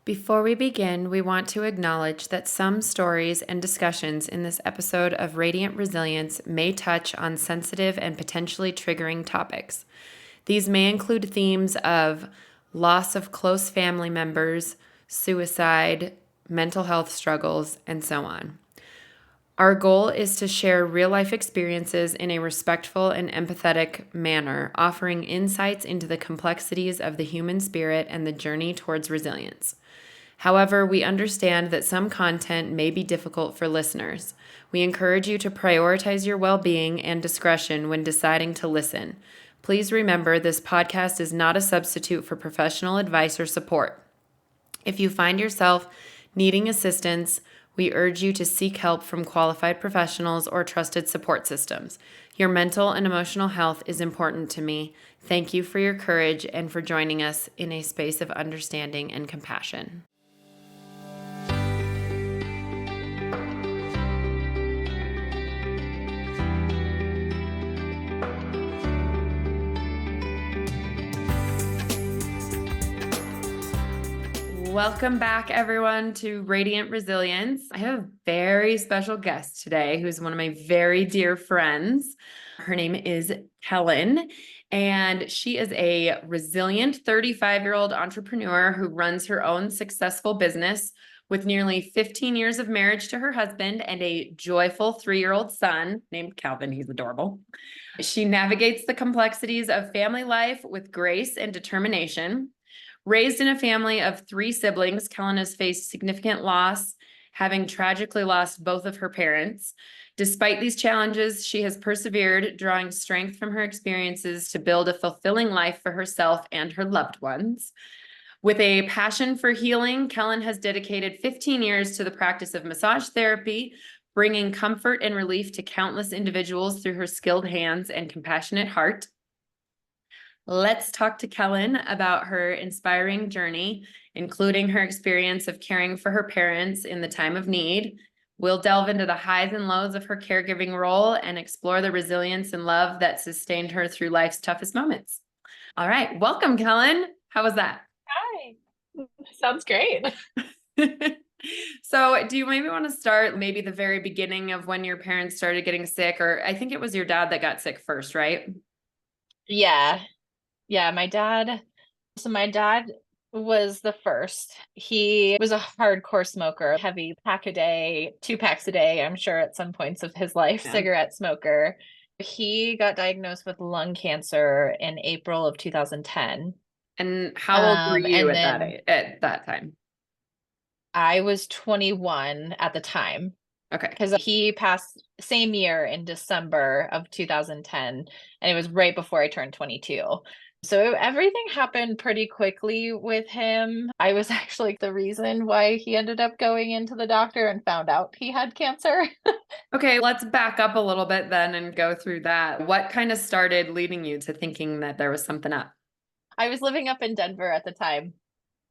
Before we begin, we want to acknowledge that some stories and discussions in this episode of Radiant Resilience may touch on sensitive and potentially triggering topics. These may include themes of loss of close family members, suicide, mental health struggles, and so on. Our goal is to share real life experiences in a respectful and empathetic manner, offering insights into the complexities of the human spirit and the journey towards resilience. However, we understand that some content may be difficult for listeners. We encourage you to prioritize your well-being and discretion when deciding to listen. Please remember this podcast is not a substitute for professional advice or support. If you find yourself needing assistance, we urge you to seek help from qualified professionals or trusted support systems. Your mental and emotional health is important to me. Thank you for your courage and for joining us in a space of understanding and compassion. Welcome back, everyone, to Radiant Resilience. I have a very special guest today who's one of my very dear friends. Her name is Kellyn, and she is a resilient 35-year-old entrepreneur who runs her own successful business with nearly 15 years of marriage to her husband and a joyful 3-year-old son named Calvin. He's adorable. She navigates the complexities of family life with grace and determination. Raised in a family of 3 siblings, Kellyn has faced significant loss, having tragically lost both of her parents. Despite these challenges, she has persevered, drawing strength from her experiences to build a fulfilling life for herself and her loved ones. With a passion for healing, Kellyn has dedicated 15 years to the practice of massage therapy, bringing comfort and relief to countless individuals through her skilled hands and compassionate heart. Let's talk to Kellyn about her inspiring journey, including her experience of caring for her parents in the time of need. We'll delve into the highs and lows of her caregiving role and explore the resilience and love that sustained her through life's toughest moments. All right, welcome, Kellyn. How was that? Hi. Sounds great. So do you maybe want to start maybe the very beginning of when your parents started getting sick, or I think it was your dad that got sick first, right? Yeah. Yeah, my dad was the first. He was a hardcore smoker, heavy pack a day, 2 packs a day, I'm sure at some points of his life, Yeah. cigarette smoker. He got diagnosed with lung cancer in April of 2010. And how old were you And at then at that time? I was 21 at the time. Okay. Because he passed same year in December of 2010, and it was right before I turned 22. So everything happened pretty quickly with him. I was actually the reason why he ended up going into the doctor and found out he had cancer. Okay, let's back up a little bit then and go through that. What kind of started leading you to thinking that there was something up? I was living up in Denver at the time.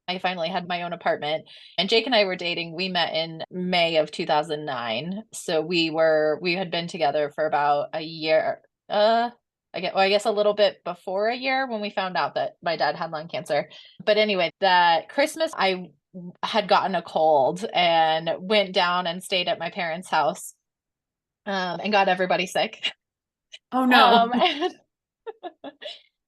I finally had my own apartment, and Jake and I were dating. We met in May of 2009. So we had been together for about a year. I guess a little bit before a year when we found out that my dad had lung cancer. But anyway, that Christmas I had gotten a cold and went down and stayed at my parents' house, and got everybody sick. Oh no. Um, and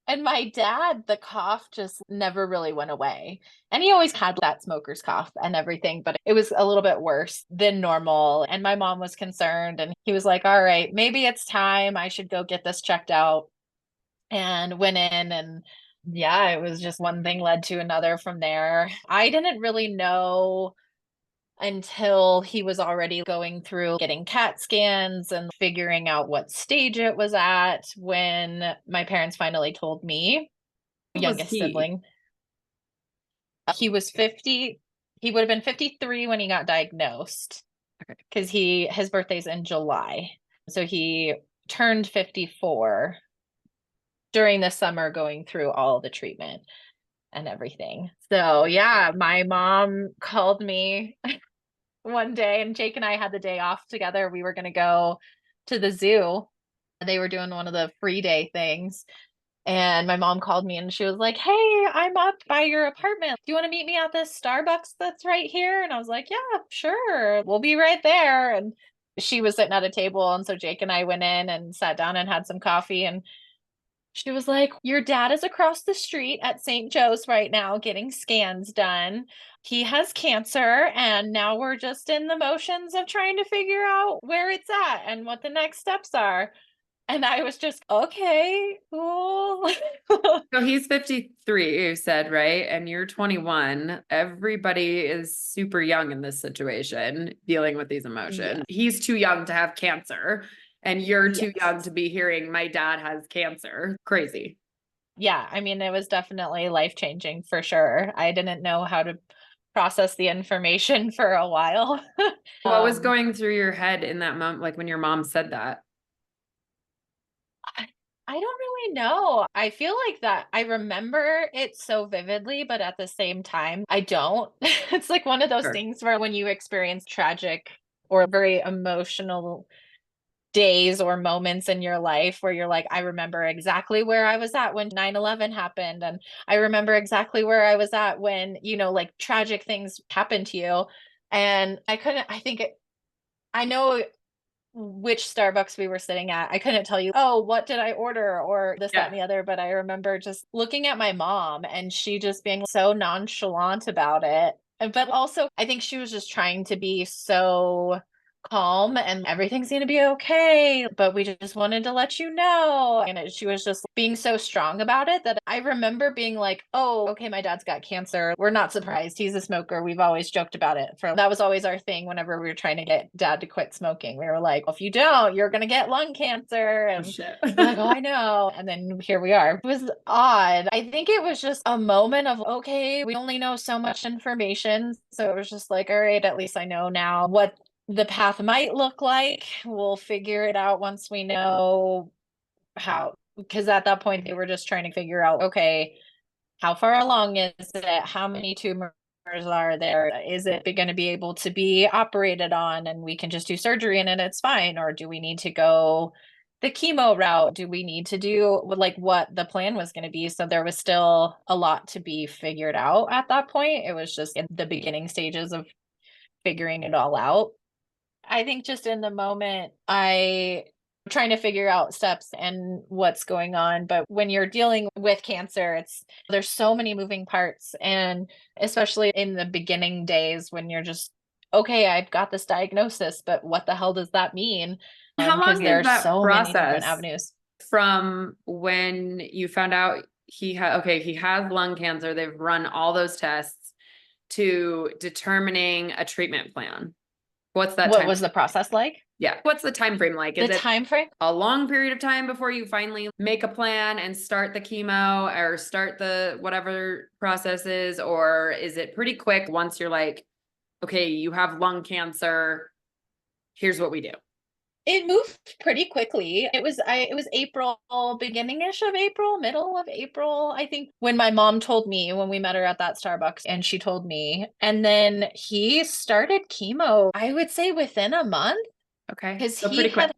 And my dad, the cough just never really went away. And he always had that smoker's cough and everything, but it was a little bit worse than normal. And my mom was concerned, and he was like, all right, maybe it's time. I should go get this checked out. And went in, and yeah, it was just one thing led to another from there. I didn't really know until he was already going through getting CAT scans and figuring out what stage it was at when my parents finally told me, How old was youngest he? sibling. He was 50. He would have been 53 when he got diagnosed, Okay. because his birthday's in July. So he turned 54 during the summer going through all the treatment and everything. So yeah, my mom called me one day, and Jake and I had the day off together. We were going to go to the zoo. They were doing one of the free day things. And my mom called me and she was like, "Hey, I'm up by your apartment. Do you want to meet me at this Starbucks that's right here?" And I was like, "Yeah, sure. We'll be right there." And she was sitting at a table. And so Jake and I went in and sat down and had some coffee. And she was like, "Your dad is across the street at St. Joe's right now getting scans done. He has cancer, and now we're just in the motions of trying to figure out where it's at and what the next steps are." And I was just, okay, cool. So he's 53, you said, right? And you're 21. Everybody is super young in this situation, dealing with these Yeah. emotions. He's too young to have cancer, and you're too Yes. young to be hearing my dad has cancer. Crazy. Yeah. I mean, it was definitely life changing for sure. I didn't know how to process the information for a while. What was um, going through your head in that moment, like when your mom said that? I don't really know. I feel like that I remember it so vividly, but at the same time, I don't. It's like one of those Sure. things where when you experience tragic or very emotional days or moments in your life where you're like, I remember exactly where I was at when 9/11 happened. And I remember exactly where I was at when, like tragic things happened to you. And I couldn't, I think it, I know which Starbucks we were sitting at. I couldn't tell you, oh, what did I order or this, that, Yeah. and the other. But I remember just looking at my mom and she just being so nonchalant about it. But also, I think she was just trying to be so calm and everything's going to be okay. But we just wanted to let you know. And she was just being so strong about it that I remember being like, oh, okay, my dad's got cancer. We're not surprised. He's a smoker. We've always joked about it. That was always our thing whenever we were trying to get dad to quit smoking. We were like, if you don't, you're going to get lung cancer. Oh, And shit. we're like, oh, I know. And then here we are. It was odd. I think it was just a moment of, okay, we only know so much information. So it was just like, all right, at least I know now what the path might look like. We'll figure it out once we know how, because at that point they were just trying to figure out, okay, how far along is it? How many tumors are there? Is it going to be able to be operated on and we can just do surgery and it's fine? Or do we need to go the chemo route? Do we need to do like what the plan was going to be? So there was still a lot to be figured out at that point. It was just in the beginning stages of figuring it all out. I think just in the moment, I trying to figure out steps and what's going on. But when you're dealing with cancer, there's so many moving parts. And especially in the beginning days when you're just, okay, I've got this diagnosis, but what the hell does that mean? How Because long is there's that so many different process avenues. from when you found out he has lung cancer, they've run all those tests, to determining a treatment plan? What's that What time? was the process like? Yeah. What's the time frame like? The Is it time frame? a long period of time before you finally make a plan and start the chemo or start the whatever process is? Or is it pretty quick once you're like, okay, you have lung cancer, here's what we do? It moved pretty quickly. It was April, beginning-ish of April, middle of April, I think, when my mom told me when we met her at that Starbucks and she told me. And then he started chemo, I would say within a month, Okay. because So he pretty quick. had,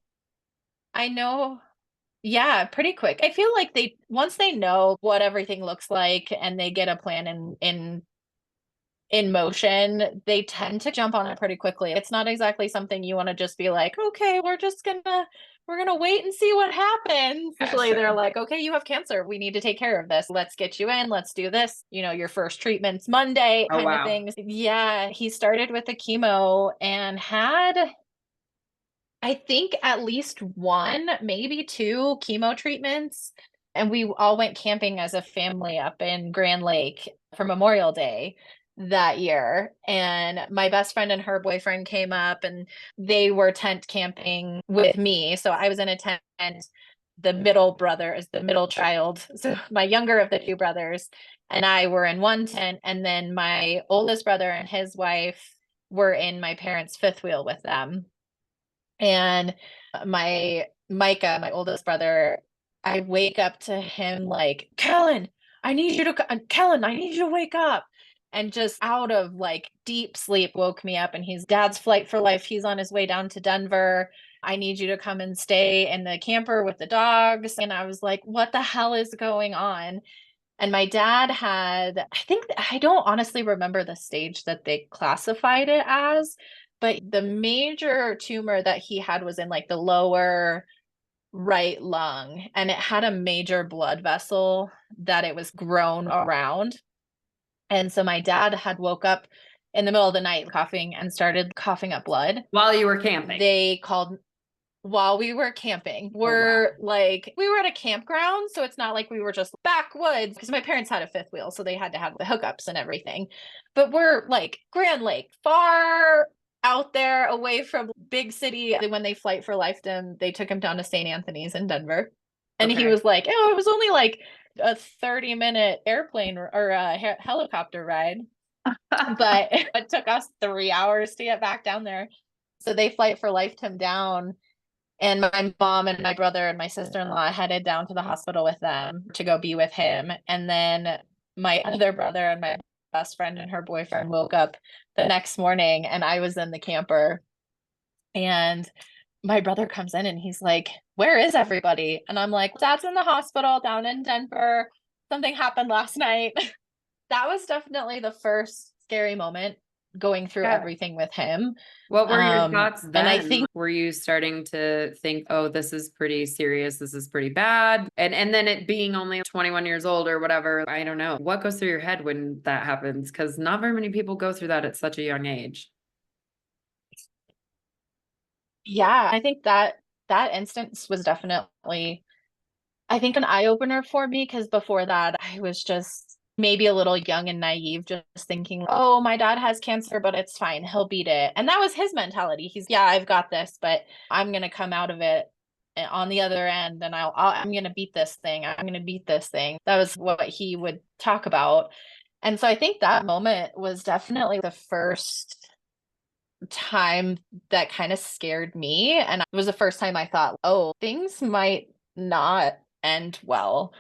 I know, yeah, pretty quick. I feel like they once they know what everything looks like and they get a plan in motion, they tend to jump on it pretty quickly. It's not exactly something you want to just be like, okay, we're gonna wait and see what happens. Yeah, Usually they're sure. like, okay, you have cancer. We need to take care of this. Let's get you in. Let's do this. Your first treatment's Monday Oh, kind of wow. things. Yeah, he started with the chemo and had, I think, at least one, maybe two chemo treatments. And we all went camping as a family up in Grand Lake for Memorial Day that year. And my best friend and her boyfriend came up and they were tent camping with me. So I was in a tent. The middle brother is the middle child. So my younger of the two brothers and I were in one tent. And then my oldest brother and his wife were in my parents' fifth wheel with them. And my Micah, my oldest brother, I wake up to him like, Kellyn, Kellyn, I need you to wake up. And just out of like deep sleep woke me up. And he's dad's flight for life. He's on his way down to Denver. I need you to come and stay in the camper with the dogs. And I was like, what the hell is going on? And my dad had, I think, I don't honestly remember the stage that they classified it as, but the major tumor that he had was in like the lower right lung, and it had a major blood vessel that it was grown around. And so my dad had woke up in the middle of the night coughing and started coughing up blood. While you were camping. They called while we were camping. We're like, we were at a campground, so it's not like we were just backwoods, because my parents had a fifth wheel, so they had to have the hookups and everything. But we're like Grand Lake, far out there away from big city. When they flight for lifetime, they took him down to St. Anthony's in Denver. And he was like, oh, it was only like a 30-minute airplane or a helicopter ride. But it took us 3 hours to get back down there. So they flight for lifetime down. And my mom and my brother and my sister-in-law headed down to the hospital with them to go be with him. And then my other brother and my best friend and her boyfriend woke up the next morning, and I was in the camper. And my brother comes in and he's like, where is everybody? And I'm like, Dad's in the hospital down in Denver. Something happened last night. That was definitely the first scary moment, going through everything with him. What were your thoughts then? And I think, were you starting to think, oh, this is pretty serious, this is pretty bad? And then it being only 21 years old or whatever, I don't know. What goes through your head when that happens? Because not very many people go through that at such a young age. yeah, I think that instance was definitely, I think, an eye-opener for me, because before that I was just maybe a little young and naive, just thinking, oh, my dad has cancer, but it's fine, he'll beat it. And that was his mentality. He's, yeah, I've got this, but I'm going to come out of it on the other end, and I'm going to beat this thing. I'm going to beat this thing. That was what he would talk about. And so I think that moment was definitely the first time that kind of scared me. And it was the first time I thought, oh, things might not end well.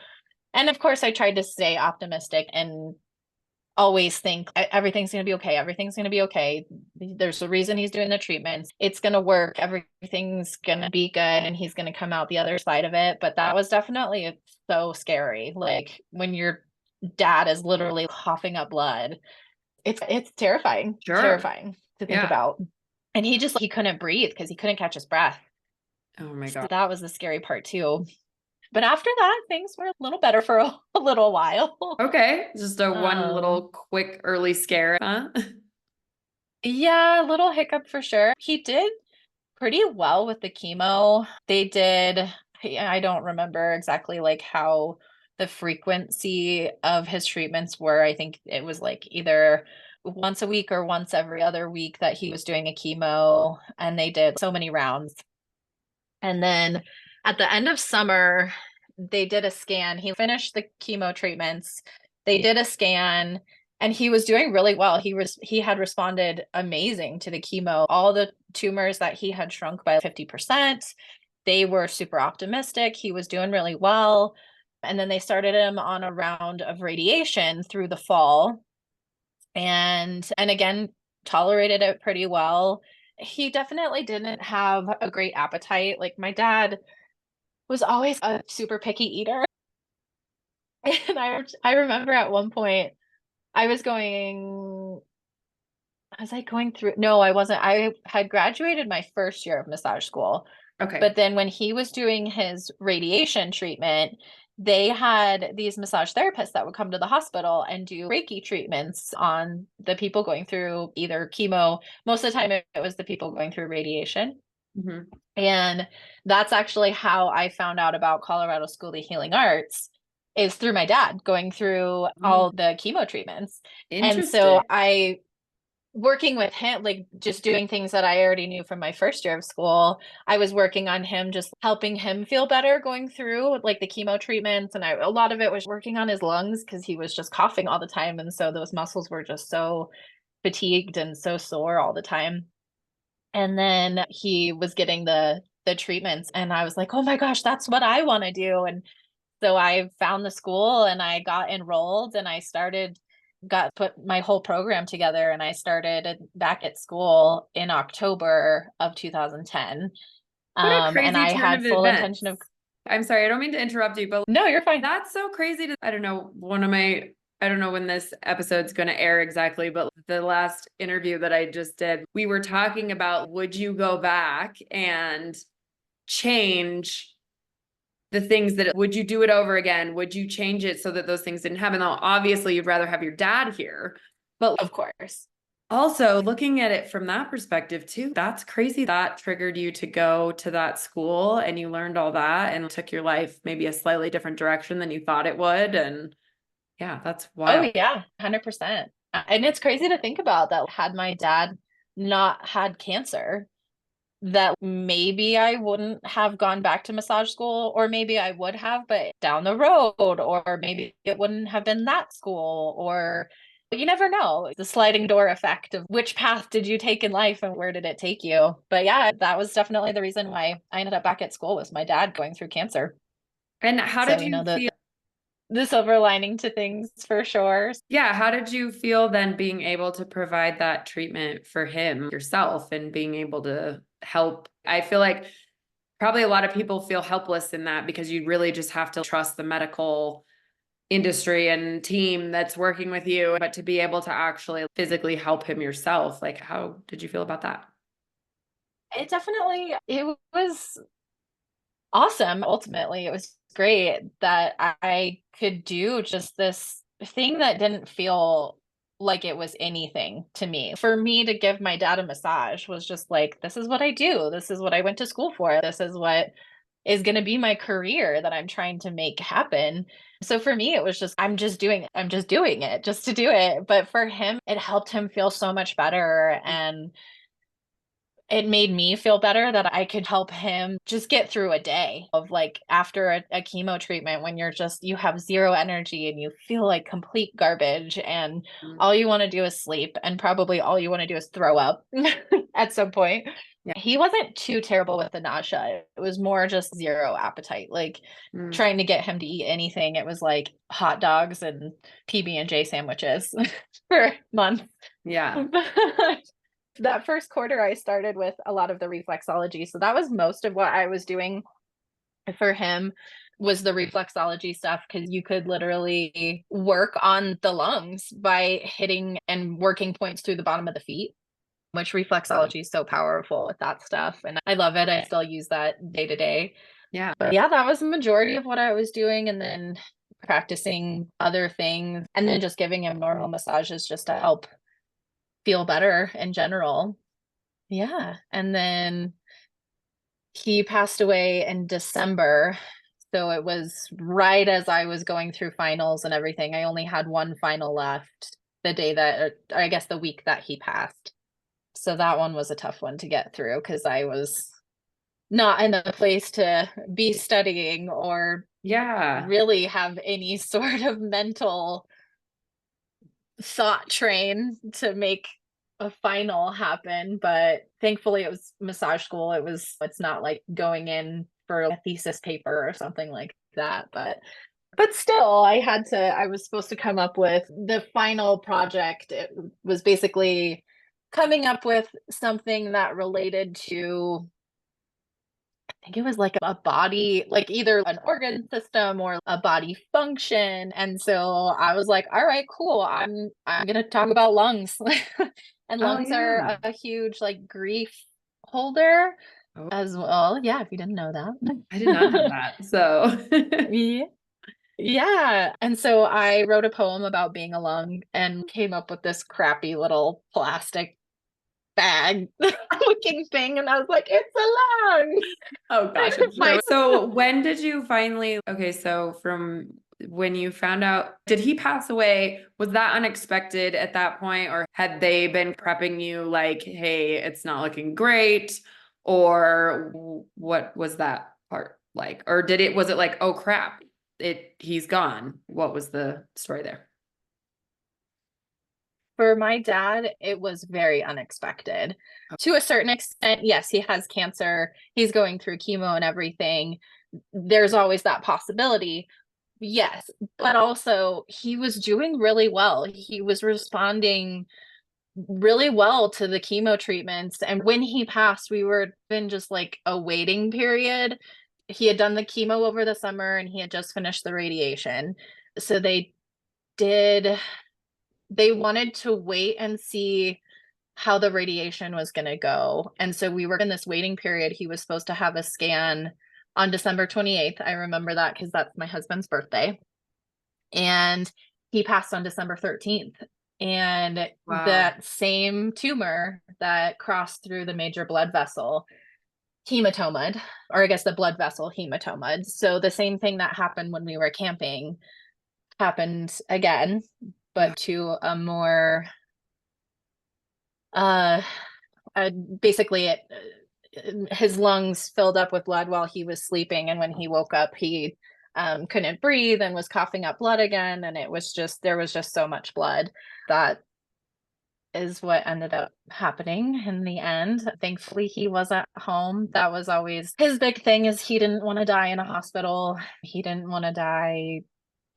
And of course, I tried to stay optimistic and always think everything's going to be okay. Everything's going to be okay. There's a reason he's doing the treatments. It's going to work. Everything's going to be good, and he's going to come out the other side of it. But that was definitely so scary. Like when your dad is literally coughing up blood, it's terrifying. Sure. Terrifying to think about. And he couldn't breathe because he couldn't catch his breath. Oh my God. So that was the scary part too. But after that, things were a little better for a little while. Okay. Just a one little quick early scare, huh? Yeah, a little hiccup for sure. He did pretty well with the chemo. They did, I don't remember exactly like how the frequency of his treatments were. I think it was like either once a week or once every other week that he was doing a chemo, and they did so many rounds. And then at the end of summer, they did a scan. He finished the chemo treatments. They did a scan, and he was doing really well. He had responded amazing to the chemo. All the tumors that he had shrunk by 50%. They were super optimistic. He was doing really well. And then they started him on a round of radiation through the fall. And again, tolerated it pretty well. He definitely didn't have a great appetite. Like my dad was always a super picky eater. And I remember at one point I was like going through, no, I wasn't. I had graduated my first year of massage school. Okay. But then when he was doing his radiation treatment, they had these massage therapists that would come to the hospital and do Reiki treatments on the people going through either chemo. Most of the time, it was the people going through radiation. Mm-hmm. And that's actually how I found out about Colorado School of Healing Arts, is through my dad going through all the chemo treatments. And so working with him, like just doing things that I already knew from my first year of school, I was working on him, just helping him feel better going through like the chemo treatments. And a lot of it was working on his lungs because he was just coughing all the time. And so those muscles were just so fatigued and so sore all the time. And then he was getting the treatments, and I was like, oh my gosh, that's what I want to do. And so I found the school and I got enrolled, and I put my whole program together, and I started back at school in October of 2010. What a And crazy I turn had of full events. intention of, I'm sorry, I don't mean to interrupt you, but no, you're fine. that's so crazy to, I don't know, I don't know when this episode's going to air exactly, but the last interview that I just did, we were talking about, would you go back and change the things that, would you do it over again? Would you change it so that those things didn't happen? Now, obviously you'd rather have your dad here, but Of course. also looking at it from that perspective too, that's crazy. That triggered you to go to that school and you learned all that and took your life maybe a slightly different direction than you thought it would. And yeah, that's Oh wild. yeah, 100%. And it's crazy to think about that had my dad not had cancer, that maybe I wouldn't have gone back to massage school, or maybe I would have, but down the road, or maybe it wouldn't have been that school, or you never know. The sliding door effect of which path did you take in life and where did it take you? But yeah, that was definitely the reason why I ended up back at school, was my dad going through cancer. And how So, did you feel? the silver lining to things for sure. Yeah, how did you feel then being able to provide that treatment for him yourself and being able to help? I feel like probably a lot of people feel helpless in that because you really just have to trust the medical industry and team that's working with you, but to be able to actually physically help him yourself, like how did you feel about that? It was awesome. Ultimately, it was great that I could do just this thing that didn't feel like it was anything to me. For me to give my dad a massage was just like, this is what I do. This is what I went to school for. This is what is going to be my career that I'm trying to make happen. So for me, it was just, I'm just doing it just to do it. But for him, it helped him feel so much better. And it made me feel better that I could help him just get through a day of, like, after a chemo treatment, when you have zero energy and you feel like complete garbage and Mhm. all you want to do is sleep, and probably all you want to do is throw up at some point. Yeah. He wasn't too terrible with the nausea. It was more just zero appetite. Like, Mm. trying to get him to eat anything, it was like hot dogs and PB&J sandwiches for months. Yeah. That first quarter, I started with a lot of the reflexology. So that was most of what I was doing for him, was the reflexology stuff, because you could literally work on the lungs by hitting and working points through the bottom of the feet, which reflexology is so powerful with that stuff. And I love it. I still use that day to day. Yeah. But yeah, that was the majority of what I was doing. And then practicing other things, and then just giving him normal massages just to help feel better in general. Yeah, and then he passed away in December, so it was right as I was going through finals and everything. I only had one final left the day that, I guess the week that he passed. So that one was a tough one to get through, because I was not in a place to be studying or Yeah. really have any sort of mental thought train to make a final happen. But thankfully it was massage school. It's not like going in for a thesis paper or something like that. But still, I was supposed to come up with the final project. It was basically coming up with something that related to, I think it was like a body, like either an organ system or a body function. And so I was like, all right, cool. I'm gonna talk about lungs. And Oh lungs yeah. are a huge, like, grief holder Oh, as well. Yeah, if you didn't know I did not know that. that. So Yeah. Yeah. And so I wrote a poem about being a lung and came up with this crappy little plastic bag looking thing. And I was like, it's a lung. oh gosh, I'm My sure. So when did you finally, okay, so from when you found out, did he pass away? Was that unexpected at that point, or had they been prepping you like, hey, it's not looking great? Or what was that part like? Or was it like, oh crap, he's gone? What was the story there? For my dad, it was very unexpected. To a certain extent, yes, he has cancer. He's going through chemo and everything. There's always that possibility. Yes, but also he was doing really well. He was responding really well to the chemo treatments. And when he passed, we were in just like a waiting period. He had done the chemo over the summer and he had just finished the radiation. So did, they wanted to wait and see how the radiation was going to go. And so we were in this waiting period. He was supposed to have a scan on December 28th. I remember that because that's my husband's birthday. And he passed on December 13th. And Wow. that same tumor that crossed through the major blood vessel hematomed, or I guess the blood vessel hematomed. So the same thing that happened when we were camping happened again, Yeah. but to a more uh, basically his lungs filled up with blood while he was sleeping, and when he woke up he couldn't breathe and was coughing up blood again, and it was just, there was just so much blood. That is what ended up happening in the end. Thankfully he was at home. That was always his big thing, is he didn't want to die in a hospital. He didn't want to die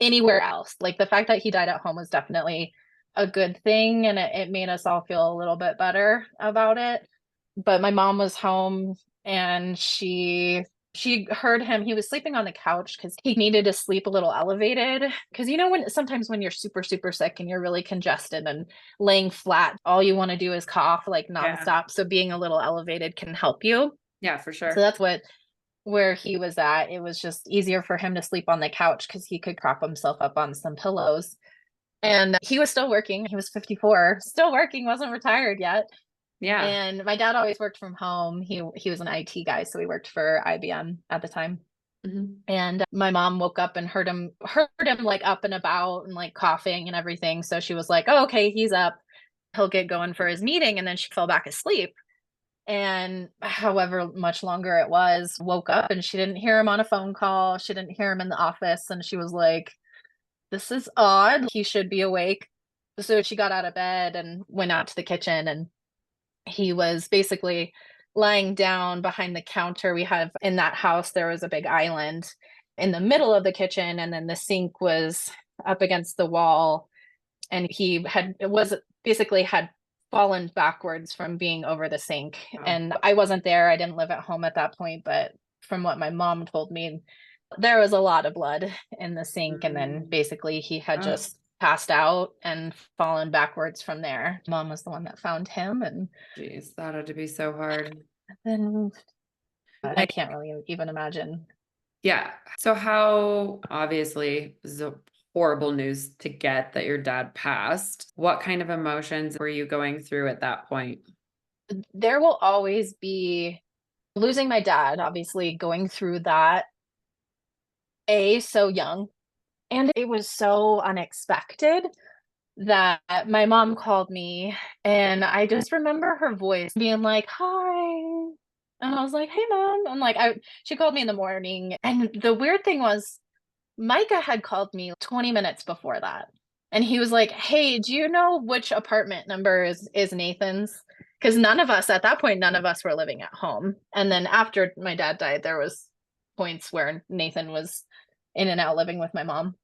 anywhere else. Like the fact that he died at home was definitely a good thing, and it made us all feel a little bit better about it. But my mom was home, and she heard him. He was sleeping on the couch because he needed to sleep a little elevated. Because you know, when sometimes when you're super sick and you're really congested and laying flat, all you want to do is cough like Yeah. nonstop. So being a little elevated can help you. Yeah, for So sure. that's where he was at. It was just easier for him to sleep on the couch because he could prop himself up on some pillows. And he was still working. He was 54, still working, wasn't retired yet. Yeah. And my dad always worked from home. He was an IT guy, so he worked for IBM at the time. Mhm. And my mom woke up and heard him like up and about and like coughing and everything. So she was like, "Oh, okay, he's up. He'll get going for his meeting." And then she fell back asleep. And however much longer it was, woke up and she didn't hear him on a phone call. She didn't hear him in the office. And she was like, "This is odd. He should be awake." So she got out of bed and went out to the kitchen, and he was basically lying down behind the counter. We have in that house, there was a big island in the middle of the kitchen, and then the sink was up against the wall. And he was basically had fallen backwards from being over the sink. Wow. And I wasn't there. I didn't live at home at that point, but from what my mom told me, there was a lot of blood in the sink. And then Mm. basically he had Oh, just passed out and fallen backwards from there. Mom was the one that found him. And geez, that had to be so hard. then I And can't really even imagine. yeah. So how obviously this is a horrible news to get that your dad passed. What kind of emotions were you going through at that point? There will always be losing my dad, obviously going through that, so young. And it was so unexpected that my mom called me, and I just remember her voice being like, "Hi." And I was like, "Hey, mom." And like, she called me in the morning. And the weird thing was, Micah had called me 20 minutes before that. And he was like, "Hey, do you know which apartment number is Nathan's?" Because at that point, none of us were living at home. And then after my dad died, there was points where Nathan was in and out living with my mom.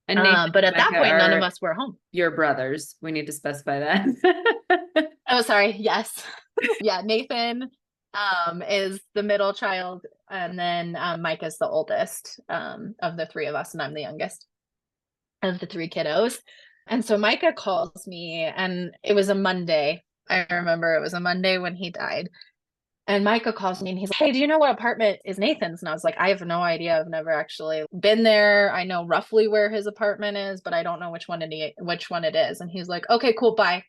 And Nathan But and at that Micah point, none of are us were home. your brothers. We need to specify that. Oh, sorry. Yes. Yeah. Nathan is the middle child. And then Mike is the oldest of the three of us. And I'm the youngest of the three kiddos. And so Micah calls me, and it was a Monday. I remember it was a Monday when he died. And Micah calls me and he's like, "Hey, do you know what apartment is Nathan's?" And I was like, "I have no idea. I've never actually been there. I know roughly where his apartment is, but I don't know which one it is." And he's like, "Okay, cool, bye."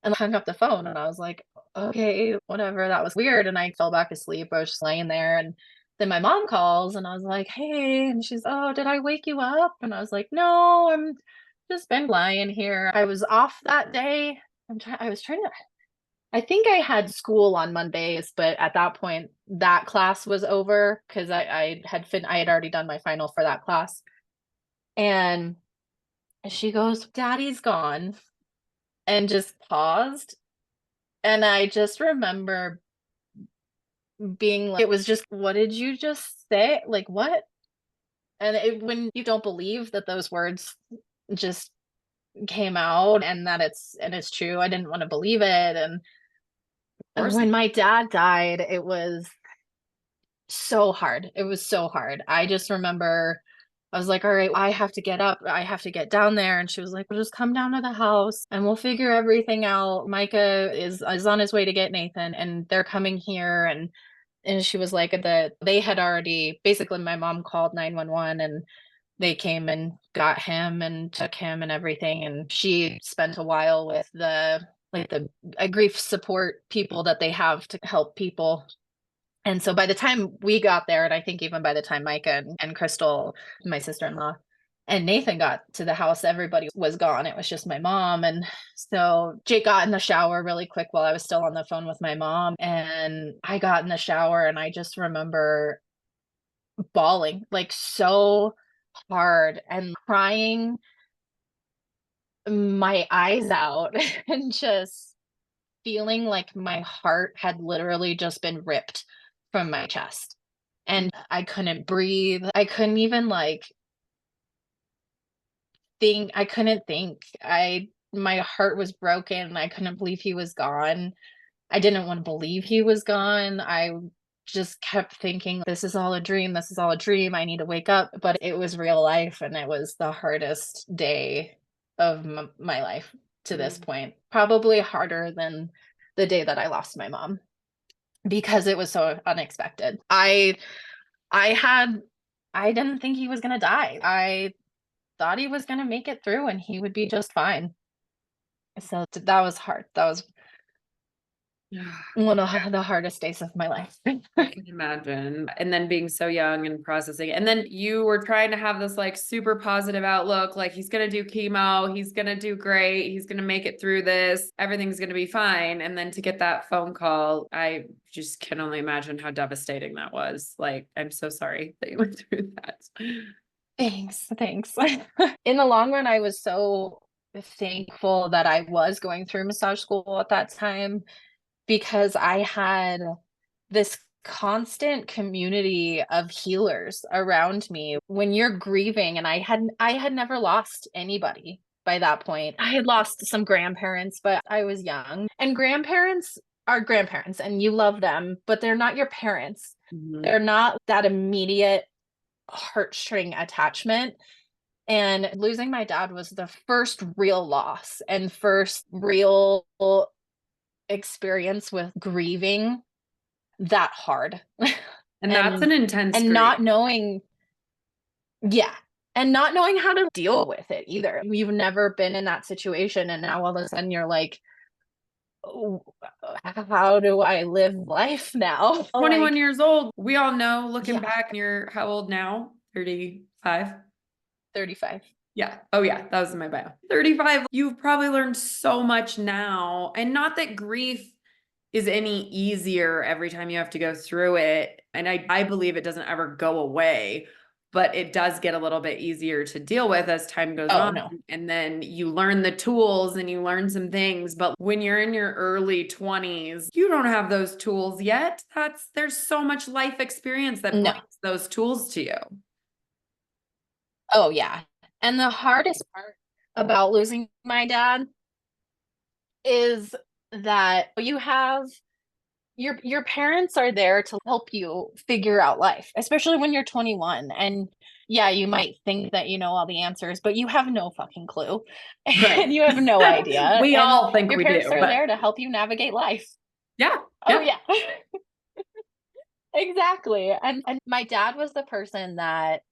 And hung up the phone. And I was like, "Okay, whatever." That was weird. And I fell back asleep. I was just laying there. And then my mom calls and I was like, "Hey." And she's, "Oh, did I wake you up?" And I was like, "No, I'm just been lying here. I was off that day. I was trying to, I think I had school on Mondays, but at that point, that class was over because I had already done my final for that class." And she goes, "Daddy's gone," and just paused. And I just remember being like, it was just, "What did you just say? Like, what?" And when you don't believe that those words just came out and that it's true. I didn't want to believe it. And Of course. when my dad died, it was so hard. It was so hard. I just remember I was like, all right, I have to get up. I have to get down there. And she was like, well, just come down to the house and we'll figure everything out. Micah is on his way to get Nathan and they're coming here. And she was like, they had already basically my mom called 911 and they came and got him and took him and everything. And she spent a while with the grief support people that they have to help people. And so by the time we got there, and I think even by the time Micah and Crystal, my sister-in-law, and Nathan got to the house, everybody was gone. It was just my mom. And so Jake got in the shower really quick while I was still on the phone with my mom. And I got in the shower and I just remember bawling like so hard and crying my eyes out and just feeling like my heart had literally just been ripped from my chest. And I couldn't breathe. I couldn't even like think. I couldn't think. My heart was broken. I couldn't believe he was gone. I didn't want to believe he was gone. I just kept thinking, this is all a dream. This is all a dream. I need to wake up. But it was real life. And it was the hardest day of my life to this point. Probably harder than the day that I lost my mom because it was so unexpected. I didn't think he was going to die. I thought he was going to make it through and he would be just fine. So that was hard. That was one of the hardest days of my life. I can imagine. And then being so young and processing. And then you were trying to have this like super positive outlook, like he's going to do chemo, he's going to do great, he's going to make it through this, everything's going to be fine. And then to get that phone call, I just can only imagine how devastating that was. Like, I'm so sorry that you went through that. Thanks. In the long run, I was so thankful that I was going through massage school at that time because I had this constant community of healers around me when you're grieving. And I had never lost anybody by that point. I had lost some grandparents, but I was young. And grandparents are grandparents and you love them, but they're not your parents. They're not that immediate heartstring attachment. And losing my dad was the first real loss and first real experience with grieving that hard. And that's an intense and grief. not knowing and not knowing how to deal with it either. You've never been in that situation and now all of a sudden you're like, oh, how do I live life now? 21 years old. We all know, looking Yeah. back, you're how old now? 35? 35. Yeah. Oh, yeah. That was in my bio. 35. You've probably learned so much now. And not that grief is any easier every time you have to go through it. And I believe it doesn't ever go away, but it does get a little bit easier to deal with as time goes on. No. And then you learn the tools and you learn some things. But when you're in your early 20s, you don't have those tools yet. There's so much life experience that brings those tools to you. Oh, yeah. And the hardest part about losing my dad is that you have your parents are there to help you figure out life, especially when you're 21. And yeah, you might think that you know all the answers, but you have no fucking clue. Right. And you have no idea. We and all think your we parents do, are but there to help you navigate life. yeah. Oh, yeah. Exactly. And my dad was the person that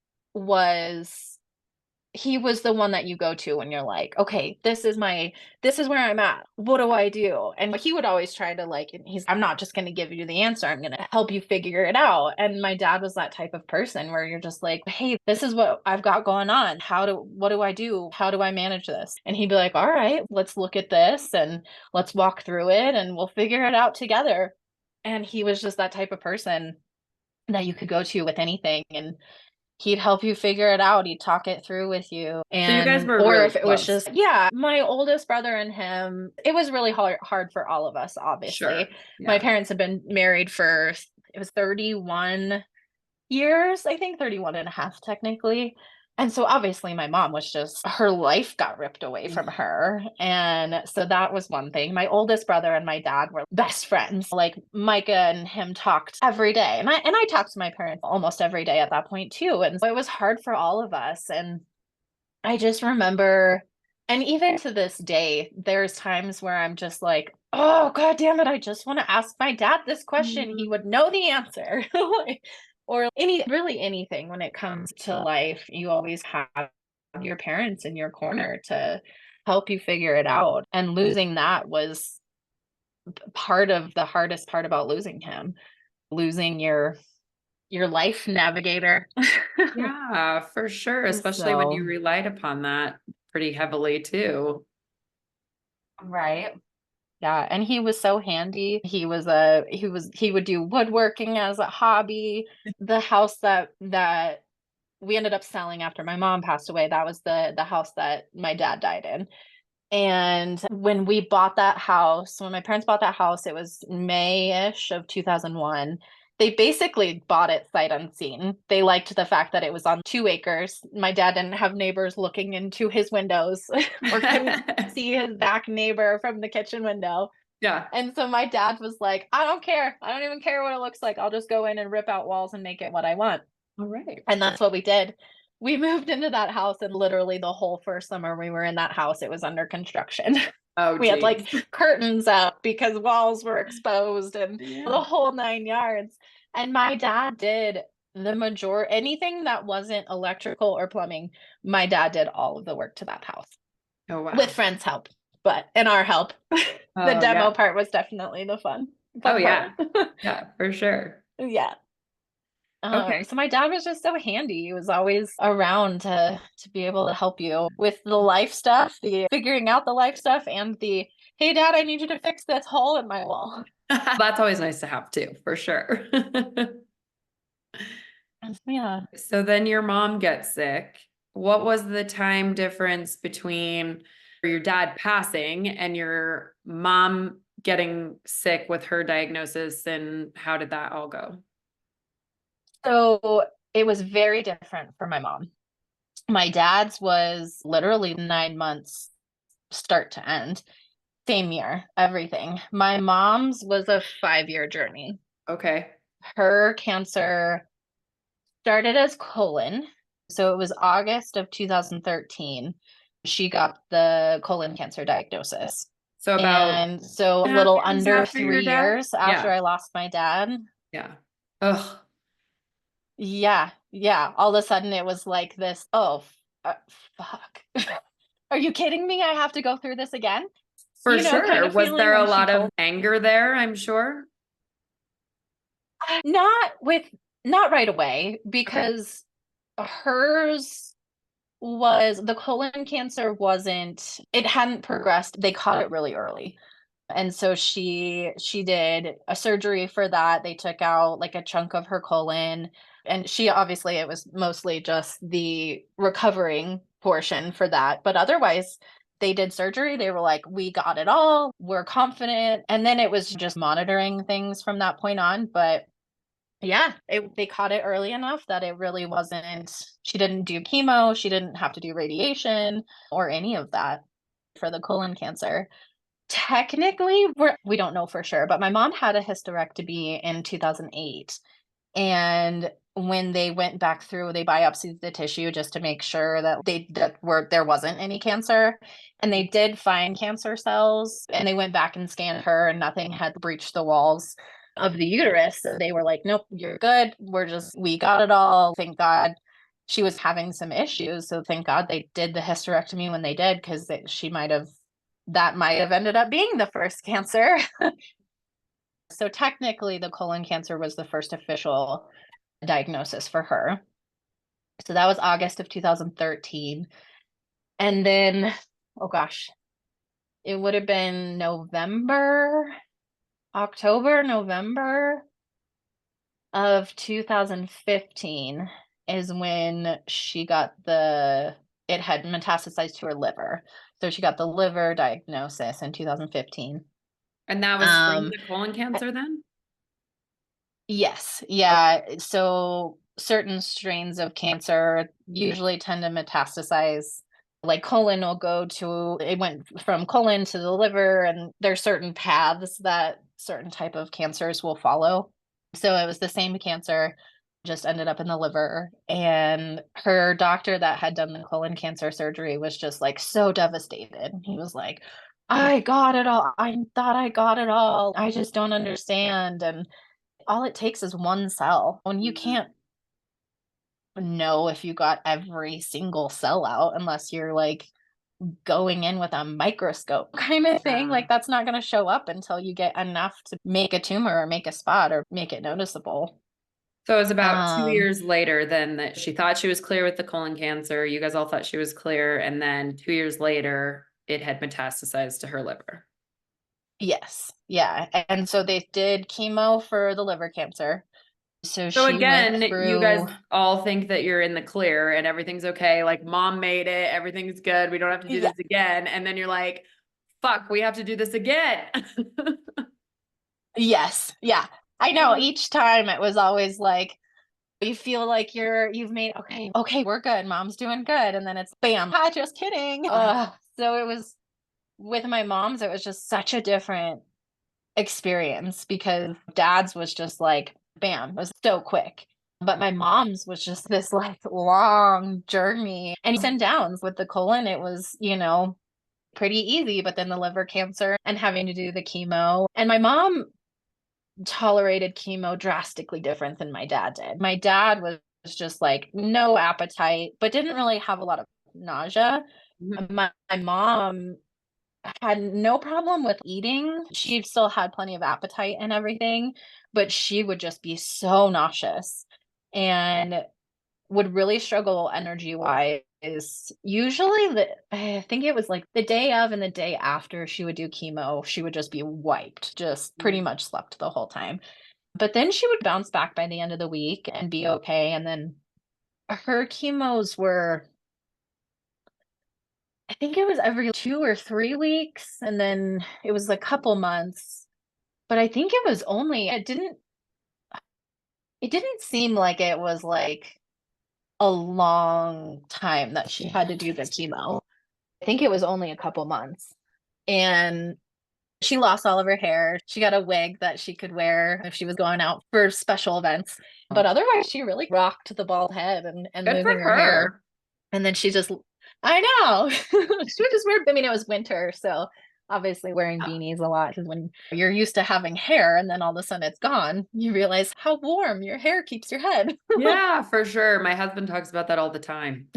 he was the one that you go to when you're like, okay, this is where I'm at. What do I do? And he would always try to I'm not just going to give you the answer. I'm going to help you figure it out. And my dad was that type of person where you're just like, hey, this is what I've got going on. What do I do? How do I manage this? And he'd be like, all right, let's look at this and let's walk through it and we'll figure it out together. And he was just that type of person that you could go to with anything. And he'd help you figure it out. He'd talk it through with you. So you guys were or really if it close. was just, my oldest brother and him, it was really hard for all of us, obviously. Sure. Yeah. My parents had been married it was 31 years, I think 31 and a half technically. And so obviously my mom was just, her life got ripped away from her. And so that was one thing. My oldest brother and my dad were best friends. Like Micah and him talked every day. And I talked to my parents almost every day at that point too. And so it was hard for all of us. And I just remember, and even to this day, there's times where I'm just like, oh, God damn it. I just want to ask my dad this question. He would know the answer. Or really anything when it comes to life, you always have your parents in your corner to help you figure it out. And losing that was part of the hardest part about losing him, losing your life navigator. Yeah, for sure. Especially when So, you relied upon that pretty heavily too. right. Yeah, and he was so handy. He would do woodworking as a hobby. The house that we ended up selling after my mom passed away, that was the house that my dad died in. And when we bought that house, when my parents bought that house, it was May-ish of 2001. They basically bought it sight unseen. They liked the fact that it was on 2 acres. My dad didn't have neighbors looking into his windows or couldn't see his back neighbor from the kitchen window. Yeah. And so my dad was like, I don't care. I don't even care what it looks like. I'll just go in and rip out walls and make it what I want. All right. And that's what we did. We moved into that house, and literally the whole first summer we were in that house, it was under construction. Oh, We had like geez. curtains up because walls were exposed and Yeah. the whole 9 yards. And my dad did the majority, anything that wasn't electrical or plumbing, my dad did all of the work to that house Oh, with wow. friends' help, but in our help. The Oh, demo yeah. part was definitely the Oh, fun part. yeah. Yeah, for sure. Yeah. Okay. So my dad was just so handy. He was always around to be able to help you with the life stuff, the figuring out the life stuff, and the hey dad, I need you to fix this hole in my wall. That's always nice to have too, for sure. Yeah. So then your mom gets sick. What was the time difference between your dad passing and your mom getting sick with her diagnosis, and how did that all go? So it was very different for my mom. My dad's was literally 9 months start to end, same year, everything. My mom's was a 5 year journey. Okay. Her cancer started as colon. So it was August of 2013. She got the colon cancer diagnosis. So about And so a 2.5 little years under after your three dad? years after Yeah. I lost my dad. Yeah. Ugh. Yeah. Yeah. All of a sudden it was like this, oh, fuck. Are you kidding me? I have to go through this again? For Kind sure. of Was feeling there a when she lot of told anger there, I'm sure? not with, not right away, Okay. because hers was the colon cancer wasn't, it hadn't progressed. They caught it really early. And so she did a surgery for that. They took out like a chunk of her colon, and she obviously it was mostly just the recovering portion for that. But otherwise, they did surgery. They were like, we got it all. We're confident. And then it was just monitoring things from that point on. But yeah, they caught it early enough that it really wasn't, she didn't do chemo, she didn't have to do radiation or any of that for the colon cancer. Technically, we don't know for sure, but my mom had a hysterectomy in 2008. And when they went back through, they biopsied the tissue just to make sure that there wasn't any cancer. And they did find cancer cells, and they went back and scanned her, and nothing had breached the walls of the uterus. So they were like, nope, you're good. We got it all. Thank God. She was having some issues. So thank God they did the hysterectomy when they did, because that might have ended up being the first cancer. So technically, the colon cancer was the first official diagnosis for her. So that was August of 2013. And then, oh gosh, it would have been November of 2015 is when it had metastasized to her liver. So she got the liver diagnosis in 2015. And that was from Um, the colon cancer then? yes, Okay. yeah. So certain strains of cancer usually tend to metastasize. Like colon will go to, it went from colon to the liver, and there's certain paths that certain type of cancers will follow. So it was the same cancer, just ended up in the liver. And her doctor that had done the colon cancer surgery was just like so devastated. He was like, I got it all. I thought I got it all. I just don't understand. And all it takes is one cell. When you Mhm. can't know if you got every single cell out unless you're like going in with a microscope kind of thing. Yeah. Like that's not going to show up until you get enough to make a tumor or make a spot or make it noticeable. So it was about two Um, years later then that she thought she was clear with the colon cancer. You guys all thought she was clear. And then 2 years later, it had metastasized to her liver. yes. Yeah. And so they did chemo for the liver cancer. So So she went again, you guys through, all think that you're in the clear and everything's okay. Like mom made it, everything's good. We don't have to do yeah, this again. And then you're like, fuck, we have to do this again. yes. Yeah. I know each time it was always like, you feel like you've made okay, we're good, mom's doing good, and then it's bam, hi, just kidding. So it was with my mom's, it was just such a different experience because dad's was just like bam, it was so quick, but my mom's was just this like long journey and ups and downs. With the colon it was, pretty easy, but then the liver cancer and having to do the chemo, and my mom tolerated chemo drastically different than my dad did. My dad was just like no appetite, but didn't really have a lot of nausea. My mom had no problem with eating. She still had plenty of appetite and everything, but she would just be so nauseous and would really struggle energy wise. Usually, I think it was like the day of and the day after she would do chemo, she would just be wiped, just pretty much slept the whole time. But then she would bounce back by the end of the week and be okay. And then her chemos were, I think it was every 2 or 3 weeks. And then it was a couple months. But I think it was only, it didn't seem like it was like a long time that she had to do the chemo. I think it was only a couple months. And she lost all of her hair. She got a wig that she could wear if she was going out for special events. But otherwise, she really rocked the bald head and Good for losing her hair. her. And then she just, I know, she would just wear, I mean, it was winter. So obviously wearing beanies a lot because when you're used to having hair and then all of a sudden it's gone, you realize how warm your hair keeps your head. Yeah, for sure. My husband talks about that all the time.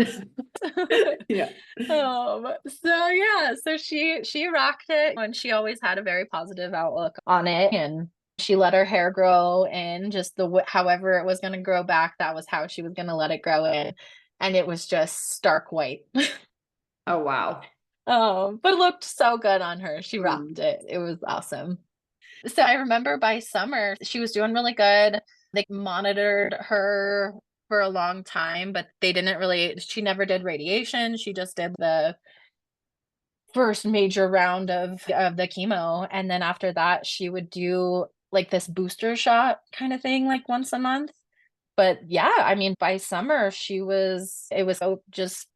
Yeah. So yeah, so she rocked it and she always had a very positive outlook on it, and she let her hair grow in just however it was going to grow back, that was how she was going to let it grow in, and it was just stark white. Oh, wow. But it looked so good on her. She rocked Mm. it. It was awesome. So I remember by summer she was doing really good. They monitored her for a long time, but she never did radiation. She just did the first major round of the chemo, and then after that she would do like this booster shot kind of thing like once a month. But yeah, I mean by summer it was just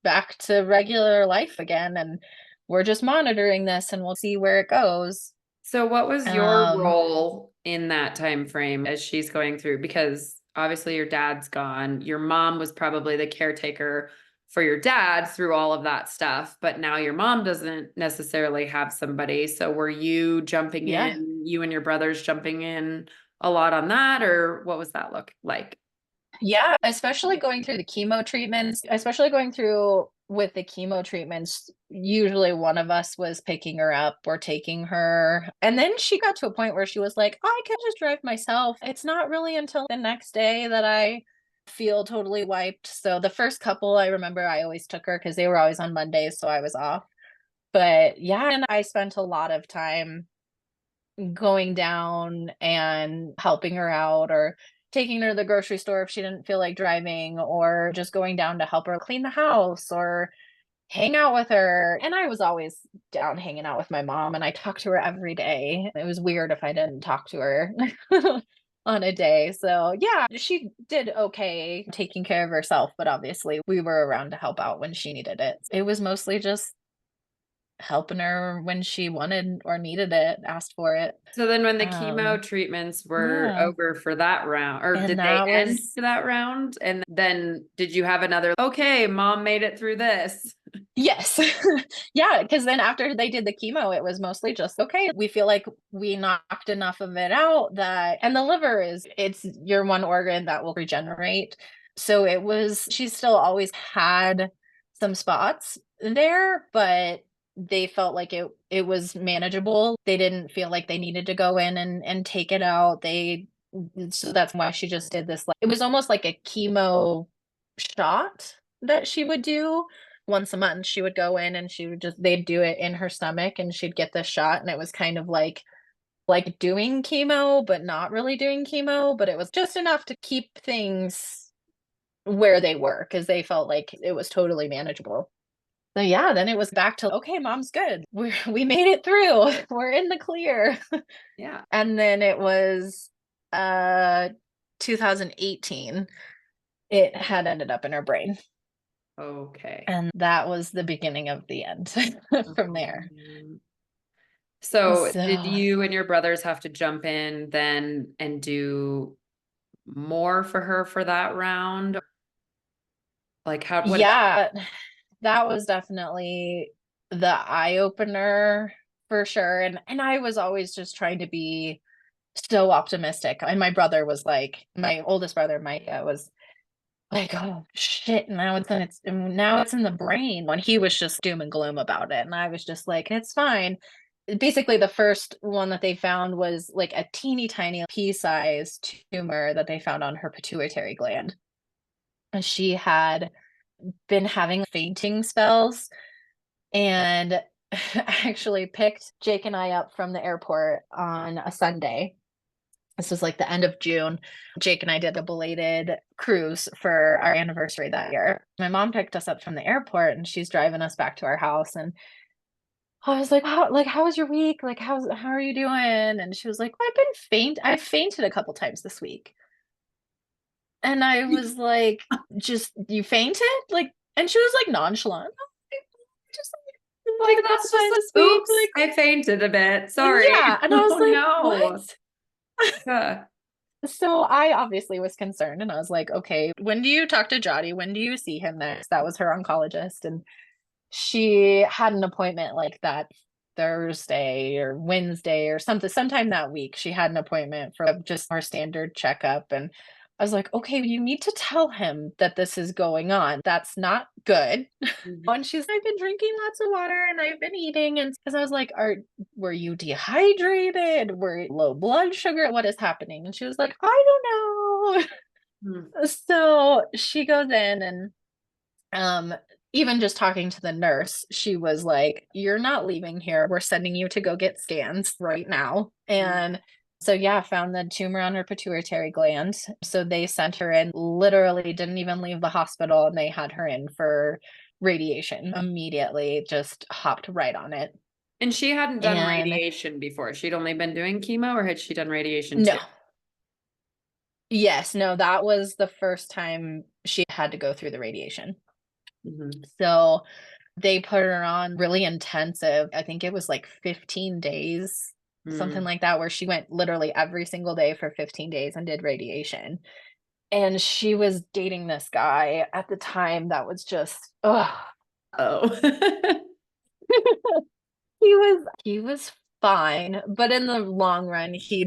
back to regular life again, and we're just monitoring this and we'll see where it goes. So what was your um role in that time frame as she's going through? Because obviously your dad's gone. Your mom was probably the caretaker for your dad through all of that stuff, but now your mom doesn't necessarily have somebody. So were you jumping yeah. in, you and your brothers jumping in a lot on that, or what was that look like? Yeah, especially going through the chemo treatments, especially going through with the chemo treatments, usually one of us was picking her up or taking her. And then she got to a point where she was like, I can just drive myself. It's not really until the next day that I feel totally wiped. So the first couple, I remember I always took her because they were always on Mondays, so I was off. But yeah, and I spent a lot of time going down and helping her out or taking her to the grocery store if she didn't feel like driving, or just going down to help her clean the house or hang out with her. And I was always down hanging out with my mom and I talked to her every day. It was weird if I didn't talk to her. on a day. So yeah, she did okay taking care of herself, but obviously we were around to help out when she needed it. It was mostly just helping her when she wanted or needed it, asked for it. So then when the chemo Um, treatments were yeah. over for that round, or And did they that end was for that round? And then did you have another, okay, mom made it through this? yes. Yeah, because then after they did the chemo, it was mostly just okay, we feel like we knocked enough of it out that, and the liver is, it's your one organ that will regenerate. So it was, she still always had some spots there, but they felt like it was manageable. They didn't feel like they needed to go in and take it out. They, so that's why she just did this, like, it was almost like a chemo shot that she would do once a month. She would go in and she would just, they'd do it in her stomach and she'd get this shot, and it was kind of like doing chemo but not really doing chemo, but it was just enough to keep things where they were because they felt like it was totally manageable. So yeah, then it was back to, okay, mom's good, we made it through, we're in the clear. Yeah. And then it was 2018, it had ended up in her brain. Okay. And that was the beginning of the end from Oh, there. man. So did So, you and your brothers have to jump in then and do more for her for that round? Like how, what, yeah, that was definitely the eye opener for sure. And I was always just trying to be so optimistic. And my brother was like, my oldest brother, Micah, was like, oh shit, now it's in the brain, when he was just doom and gloom about it. And I was just like, it's fine. Basically, the first one that they found was like a teeny tiny pea-sized tumor that they found on her pituitary gland. And she had been having fainting spells, and actually picked Jake and I up from the airport on a Sunday. This was like the end of June. Jake and I did a belated cruise for our anniversary that year. My mom picked us up from the airport and she's driving us back to our house. And I was like, how was your week? Like, how are you doing? And she was like, well, I've fainted a couple times this week. And I was like, just, you fainted? Like, and she was like nonchalant. Just like like a couple that's just times this like, week. oops, I fainted a bit. Like, Sorry. yeah. And I was Oh like, no. what? Yeah. So I obviously was concerned, and I was like, okay, when do you talk to Jotty? When do you see him next? That was her oncologist. And she had an appointment like that Thursday or Wednesday or something, sometime that week. She had an appointment for just our standard checkup. And I was like, okay, you need to tell him that this is going on. That's not good. Mhm. And she's, I've been drinking lots of water and I've been eating. And because I was like, were you dehydrated? Were you low blood sugar? What is happening? And she was like, I don't know. Hmm. So she goes in, and um even just talking to the nurse, she was like, you're not leaving here, we're sending you to go get scans right now. And so yeah, found the tumor on her pituitary gland. So they sent her in, literally didn't even leave the hospital, and they had her in for radiation immediately, just hopped right on it. And she hadn't done And radiation before. She'd only been doing chemo, or had she done radiation no, too? yes, no, that was the first time she had to go through the radiation. Mhm. So they put her on really intensive, I think it was like 15 days, something Mm. like that, where she went literally every single day for 15 days and did radiation. And she was dating this guy at the time that was just, ugh. Oh. He was fine, but in the long run, he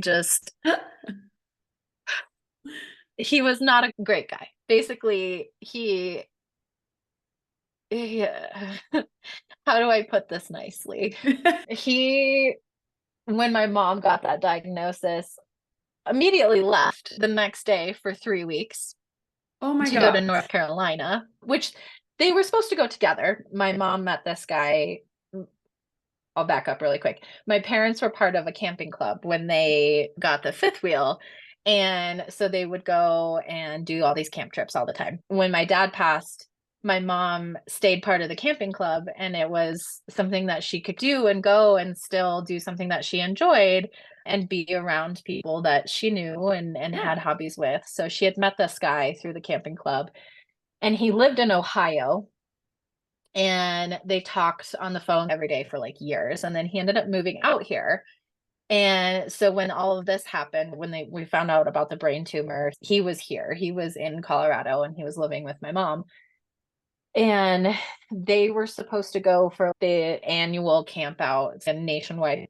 was not a great guy. Basically, yeah. How do I put this nicely? He, when my mom got that diagnosis, immediately left the next day for 3 weeks Oh my to go gosh. to North Carolina, which they were supposed to go together. My mom met this guy. I'll back up really quick. My parents were part of a camping club when they got the fifth wheel. And so they would go and do all these camp trips all the time. When my dad passed, my mom stayed part of the camping club, and it was something that she could do and go and still do something that she enjoyed and be around people that she knew and Yeah. had hobbies with. So she had met this guy through the camping club, and he lived in Ohio, and they talked on the phone every day for like years, and then he ended up moving out here. And so when all of this happened, when we found out about the brain tumor, he was here. He was in Colorado, and he was living with my mom. And they were supposed to go for the annual camp out, it's a nationwide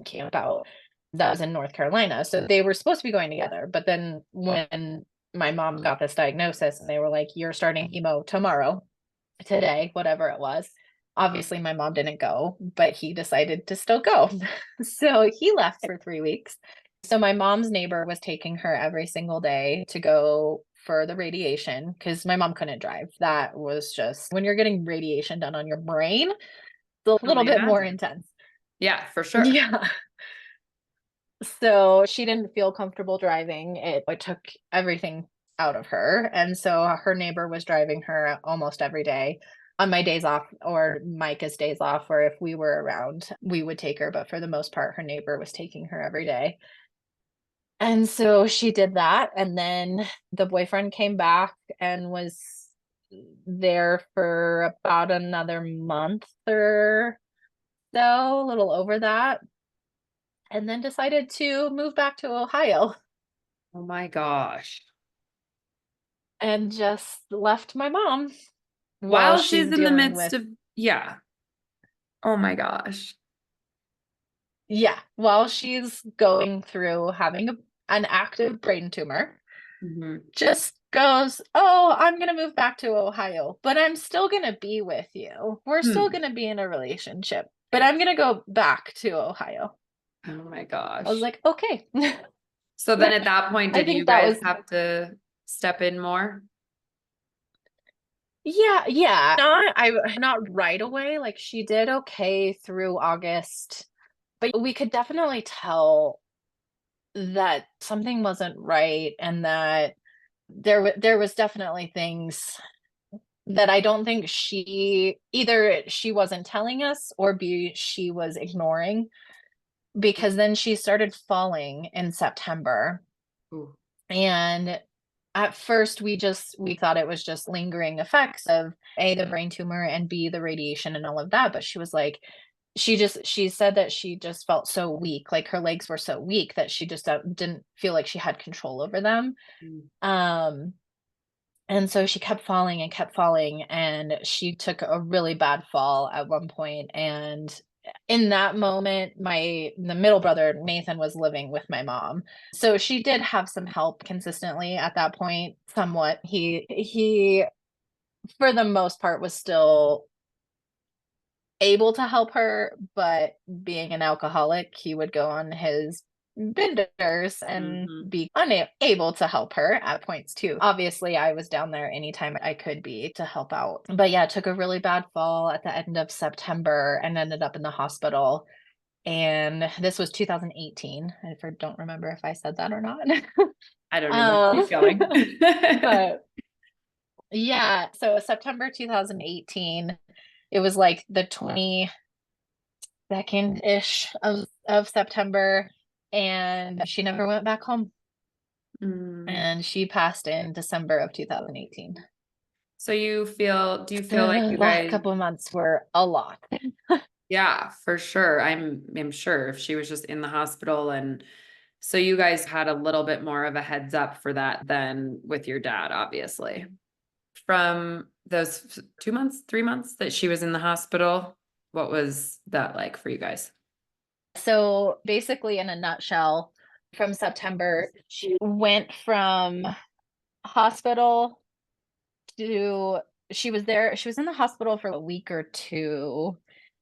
camp out that was in North Carolina. So they were supposed to be going together. But then when my mom got this diagnosis, and they were like, "You're starting chemo tomorrow, today," whatever it was. Obviously, my mom didn't go, but he decided to still go. So he left for 3 weeks. So my mom's neighbor was taking her every single day to go for the radiation because my mom couldn't drive. That was just when you're getting radiation done on your brain, it's a Can little only bit more imagine. intense. Yeah, for sure. Yeah. So she didn't feel comfortable driving. It took everything out of her. And so her neighbor was driving her almost every day on my days off or Micah's days off, or if we were around, we would take her. But for the most part, her neighbor was taking her every day. And so she did that. And then the boyfriend came back and was there for about another month or so, a little over that, and then decided to move back to Ohio Oh my gosh. and just left my mom while While she's she's in the dealing midst with, of, yeah. Oh my gosh. yeah, while she's going through having an active brain tumor, Mhm. just goes, "Oh, I'm going to move back to Ohio, but I'm still going to be with you. We're still Hmm. going to be in a relationship, but I'm going to go back to Ohio." Oh my I was gosh. like, "Okay." So then at that point, I did you think that guys was, have to step in more? yeah, yeah. Not right away. Like she did okay through August, but we could definitely tell that something wasn't right, and that there was definitely things that I don't think she wasn't telling us, or B, she was ignoring, because then she started falling in September. Ooh. And at first we thought it was just lingering effects of A, the brain tumor, and B, the radiation and all of that. But she was like, she said that she just felt so weak, like her legs were so weak that she just didn't feel like she had control over them. Mm. Um, and so she kept falling, and she took a really bad fall at one point. And in that moment, the middle brother, Nathan, was living with my mom. So she did have some help consistently at that point, somewhat. He for the most part was still able to help her, but being an alcoholic, he would go on his benders and Mhm. be unable to help her at points too. Obviously, I was down there anytime I could be to help out. But yeah, took a really bad fall at the end of September and ended up in the hospital. And this was 2018. Don't remember if I said that or not. I don't either. um, Keep going. but yeah, so September 2018, it was like the 22nd-ish of September, and she never went back home. Mm. And she passed in December of 2018. So do you feel like The you last guys, couple of months were a lot. yeah, for sure. I'm sure if she was just in the hospital, and so you guys had a little bit more of a heads up for that than with your dad, obviously. From those 2 months, 3 months that she was in the hospital, what was that like for you guys? So basically, in a nutshell, from September, she went from hospital to she was in the hospital for a week or two,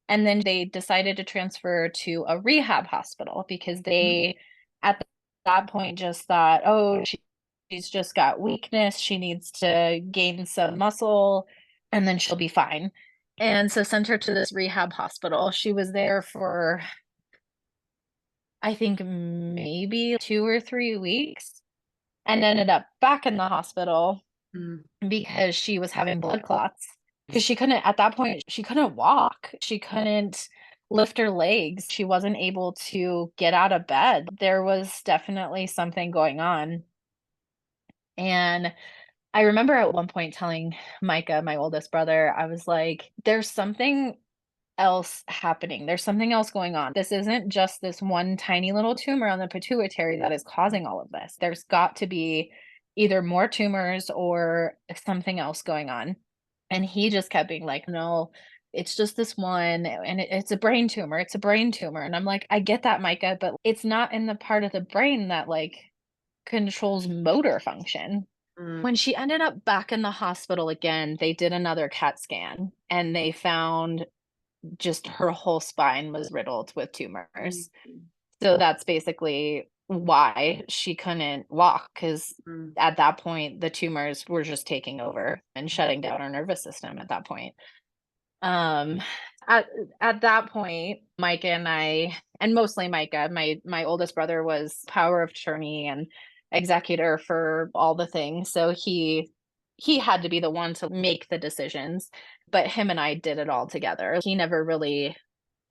and then they decided to transfer to a rehab hospital because Mm. they at that point just thought, "Oh, she's just got weakness, she needs to gain some muscle, and then she'll be fine." And so sent her to this rehab hospital. She was there for, I think, maybe 2 or 3 weeks, and ended up back in the hospital. Mm, because she was having blood clots. Because she couldn't, at that point, she couldn't walk. She couldn't lift her legs. She wasn't able to get out of bed. There was definitely something going on. And I remember at one point telling Micah, my oldest brother, I was like, there's something else happening. There's something else going on. This isn't just this one tiny little tumor on the pituitary that is causing all of this. There's got to be either more tumors or something else going on. And he just kept being like, no, it's just this one. And it's a brain tumor. It's a brain tumor. And I'm like, I get that, Micah, but it's not in the part of the brain that like controls motor function. mm, When she ended up back in the hospital again, they did another CAT scan and they found just her whole spine was riddled with mm, tumors. So that's basically why she couldn't walk, because mm. at that point, the tumors were just taking over and shutting down her nervous system at that point. Um, at at that point, Micah and I, and mostly Micah, my oldest brother was power of attorney and executor for all the things. So he had to be the one to make the decisions, but him and I did it all together. He never really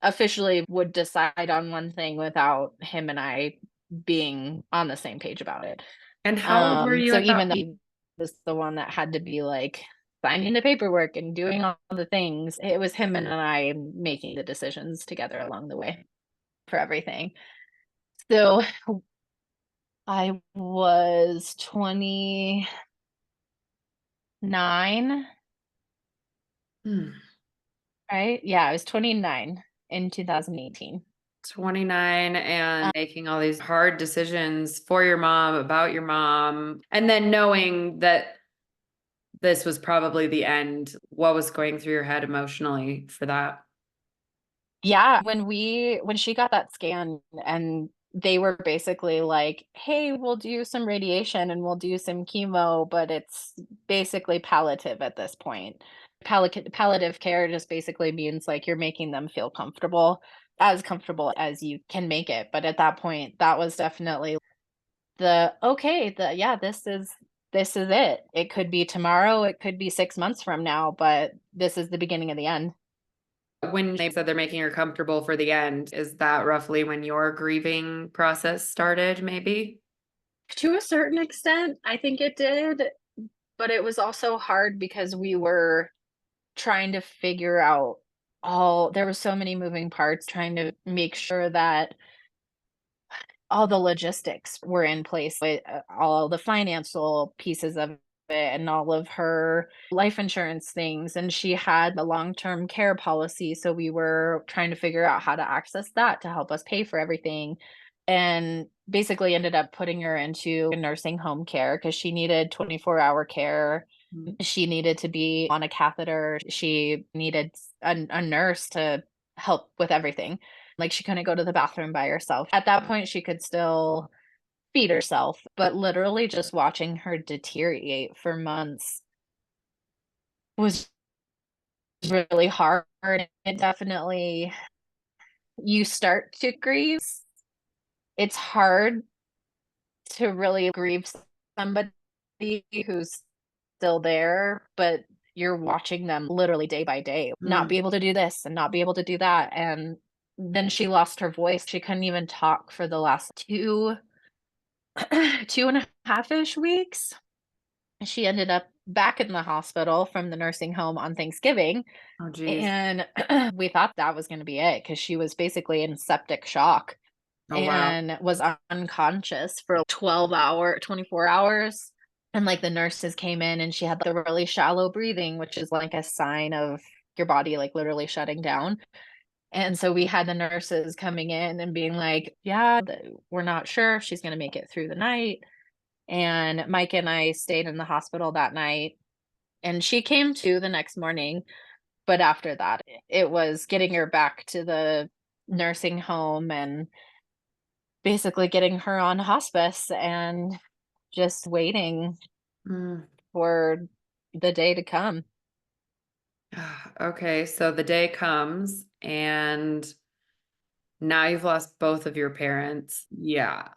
officially would decide on one thing without him and I being on the same page about it. And how old were you So at that? even though he was the one that had to be like signing the paperwork and doing all the things, it was him and I making the decisions together along the way for everything. So I was 29, Hmm. right? Yeah, I was 29 in 2018. 29 and making all these hard decisions for your mom, about your mom, and then knowing that this was probably the end. What was going through your head emotionally for that? Yeah, when she got that scan and they were basically like, "Hey, we'll do some radiation and we'll do some chemo, but it's basically palliative at this point." Palliative care just basically means like you're making them feel comfortable as you can make it. But at that point, that was definitely yeah, this is it. It could be tomorrow, it could be 6 months from now, but this is the beginning of the end. When they said they're making her comfortable for the end, is that roughly when your grieving process started, maybe? To a certain extent, I think it did, but it was also hard because we were trying to figure out there were so many moving parts trying to make sure that all the logistics were in place, with all the financial pieces of it and all of her life insurance things. And she had a long-term care policy. So we were trying to figure out how to access that to help us pay for everything. And basically ended up putting her into nursing home care because she needed 24-hour care. Mm. She needed to be on a catheter. She needed a nurse to help with everything. Like, she couldn't go to the bathroom by herself. At that point, she could still feed herself, but literally just watching her deteriorate for months was really hard. It definitely you start to grieve. It's hard to really grieve somebody who's still there, but you're watching them literally day by day, not Mm. be able to do this and not be able to do that, and then she lost her voice. She couldn't even talk for the last 2.5-ish weeks. She ended up back in the hospital from the nursing home on Thanksgiving, Oh, geez. and we thought that was gonna be it because she was basically in septic shock Oh, wow. and was unconscious for 24 hours. And like the nurses came in and she had the really shallow breathing, which is like a sign of your body like literally shutting down. And so we had the nurses coming in and being like, yeah, we're not sure if she's going to make it through the night. And Mike and I stayed in the hospital that night and she came to the next morning. But after that, it was getting her back to the nursing home and basically getting her on hospice and just waiting Mm. for the day to come. Okay, so the day comes and now you've lost both of your parents. Yeah.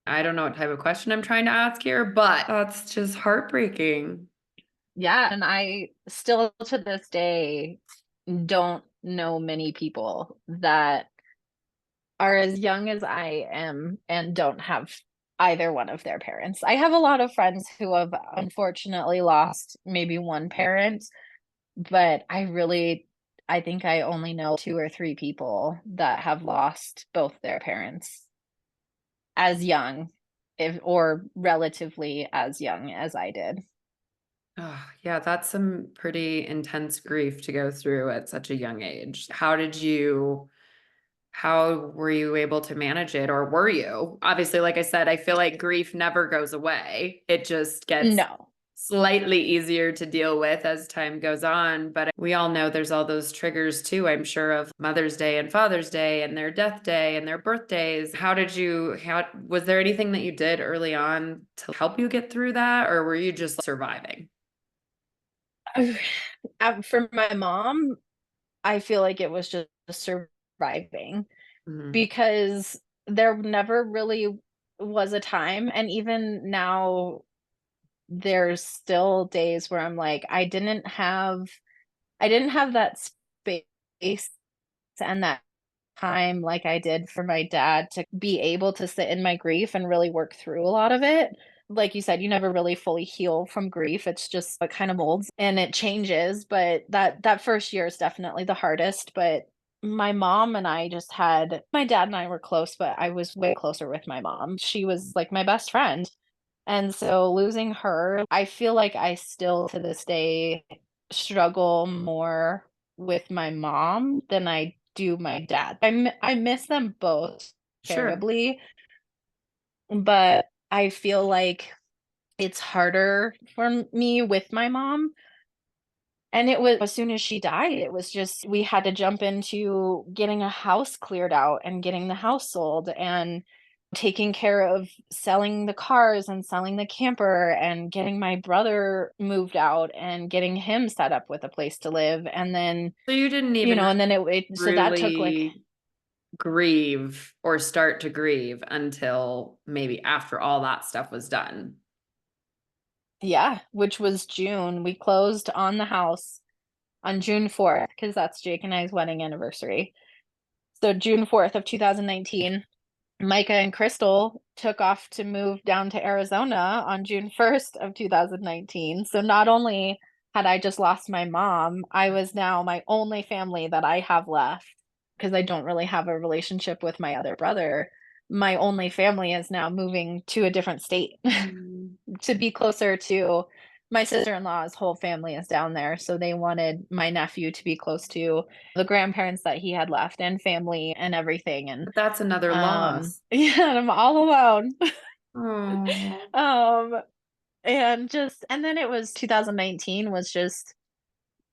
I don't know what type of question I'm trying to ask here, but that's just heartbreaking. Yeah, and I still to this day don't know many people that are as young as I am and don't have either one of their parents. I have a lot of friends who have unfortunately lost maybe one parent, but I think I only know 2 or 3 people that have lost both their parents as young, if or relatively as young as I did. Oh, yeah, that's some pretty intense grief to go through at such a young age. How were you able to manage it, or were you? Obviously, like I said, I feel like grief never goes away. It just gets No. slightly easier to deal with as time goes on. But we all know there's all those triggers too, I'm sure, of Mother's Day and Father's Day and their death day and their birthdays. How was there anything that you did early on to help you get through that, or were you just surviving? For my mom, I feel like it was just surviving Mhm. because there never really was a time, and even now, there's still days where I'm like, I didn't have that space and that time like I did for my dad to be able to sit in my grief and really work through a lot of it. Like you said, you never really fully heal from grief. It's just it kind of molds and it changes, but that first year is definitely the hardest, but my mom and I just had my dad and I were close, but I was way closer with my mom. She was like my best friend. And so losing her, I feel like I still to this day struggle more with my mom than I do my dad. I miss them both Sure. terribly, but I feel like it's harder for me with my mom. And it was as soon as she died, it was just we had to jump into getting a house cleared out and getting the house sold and taking care of selling the cars and selling the camper and getting my brother moved out and getting him set up with a place to live. And then, So you didn't even and then it so that took like truly grieve or start to grieve until maybe after all that stuff was done. yeah, which was June. We closed on the house on June 4th because that's Jake and I's wedding anniversary. So June 4th of 2019. Micah and Crystal took off to move down to Arizona on June 1st of 2019. So not only had I just lost my mom, I was now my only family that I have left because I don't really have a relationship with my other brother. My only family is now moving to a different state Mm. to be closer to my sister-in-law's whole family is down there, so they wanted my nephew to be close to the grandparents that he had left and family and everything, and But that's another loss. yeah, and I'm all alone. Oh, Um, and then it was 2019 was just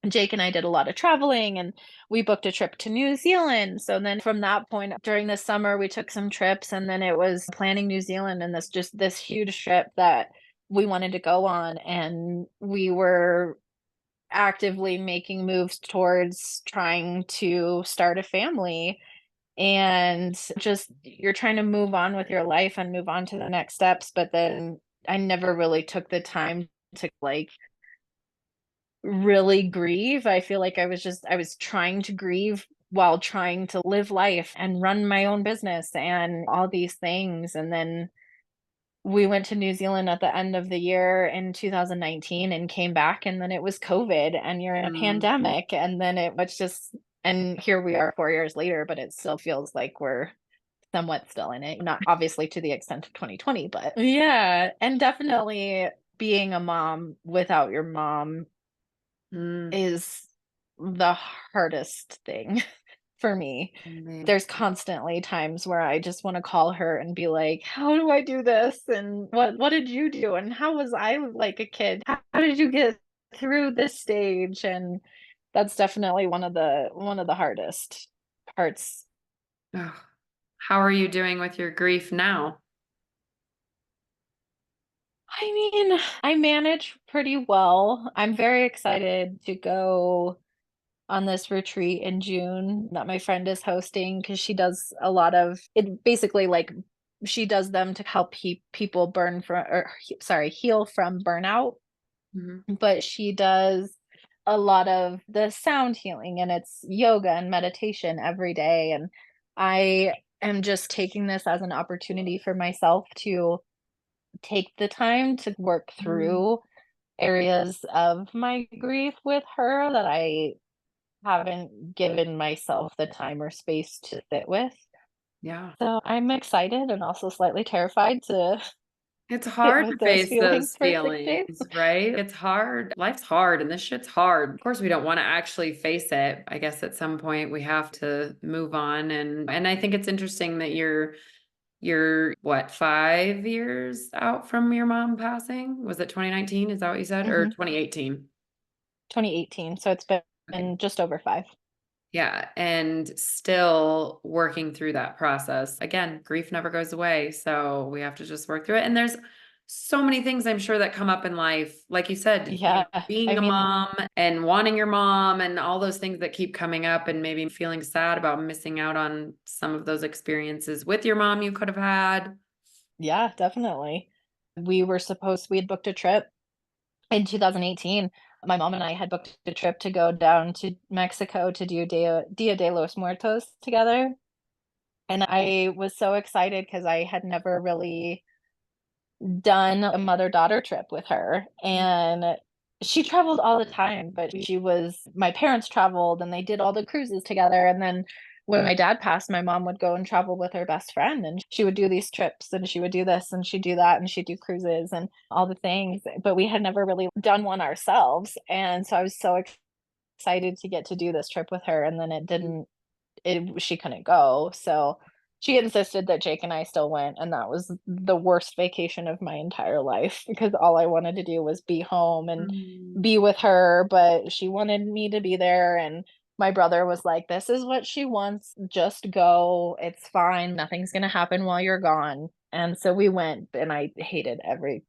Jake and I did a lot of traveling and we booked a trip to New Zealand. So then from that point during the summer we took some trips and then it was planning New Zealand and this huge trip that we wanted to go on and we were actively making moves towards trying to start a family and just you're trying to move on with your life and move on to the next steps, but then I never really took the time to like really grieve. I feel like I was trying to grieve while trying to live life and run my own business and all these things. And then we went to New Zealand at the end of the year in 2019 and came back and then it was COVID and you're in a mm. pandemic and then it was just and here we are 4 years later, but it still feels like we're somewhat still in it. Not obviously to the extent of 2020, but yeah, and definitely being a mom without your mom Mm. is the hardest thing for me. Man. There's constantly times where I just wanna call her and be like, "How do I do this? And what did you do? And how was I like a kid? How did you get through this stage?" And that's definitely one of the hardest parts. Oh, how are you doing with your grief now? I mean, I manage pretty well. I'm very excited to go on this retreat in June that my friend is hosting because she does a lot of it basically like she does them to help people burn from or sorry, heal from burnout. Mhm. but she does a lot of the sound healing, and it's yoga and meditation every day. And I am just taking this as an opportunity for myself to take the time to work Mm. through areas of my grief with her that I haven't given myself the time or space to sit with. Yeah. So I'm excited and also slightly terrified to It's sit hard to with those face feelings those for 6 feelings, days. right? It's hard. Life's hard and this shit's hard. Of course, we don't want to actually face it. I guess at some point we have to move on. And I think it's interesting that you're what, 5 years out from your mom passing? Was it 2019? Is that what you said? Or Mhm. 2018? 2018, so it's Okay. been just over 5. Yeah, and still working through that process. Again, grief never goes away, so we have to just work through it. And there's so many things I'm sure that come up in life. Like you said, Yeah, I being a mean, mom and wanting your mom and all those things that keep coming up and maybe feeling sad about missing out on some of those experiences with your mom you could have had. yeah, definitely. We had booked a trip in 2018. My mom and I had booked a trip to go down to Mexico to do Dia de los Muertos together, and I was so excited because I had never really done a mother-daughter trip with her, and she traveled all the time, but she was my parents traveled, and they did all the cruises together, and then when my dad passed, my mom would go and travel with her best friend, and she would do these trips, and she would do this, and she'd do that, and she'd do cruises and all the things, but we had never really done one ourselves, and so I was so excited to get to do this trip with her, and then she couldn't go, so she insisted that Jake and I still went, and that was the worst vacation of my entire life because all I wanted to do was be home and Mm. be with her, but she wanted me to be there, and my brother was like, "This is what she wants, just go, it's fine, nothing's gonna happen while you're gone," and so we went, and I hated every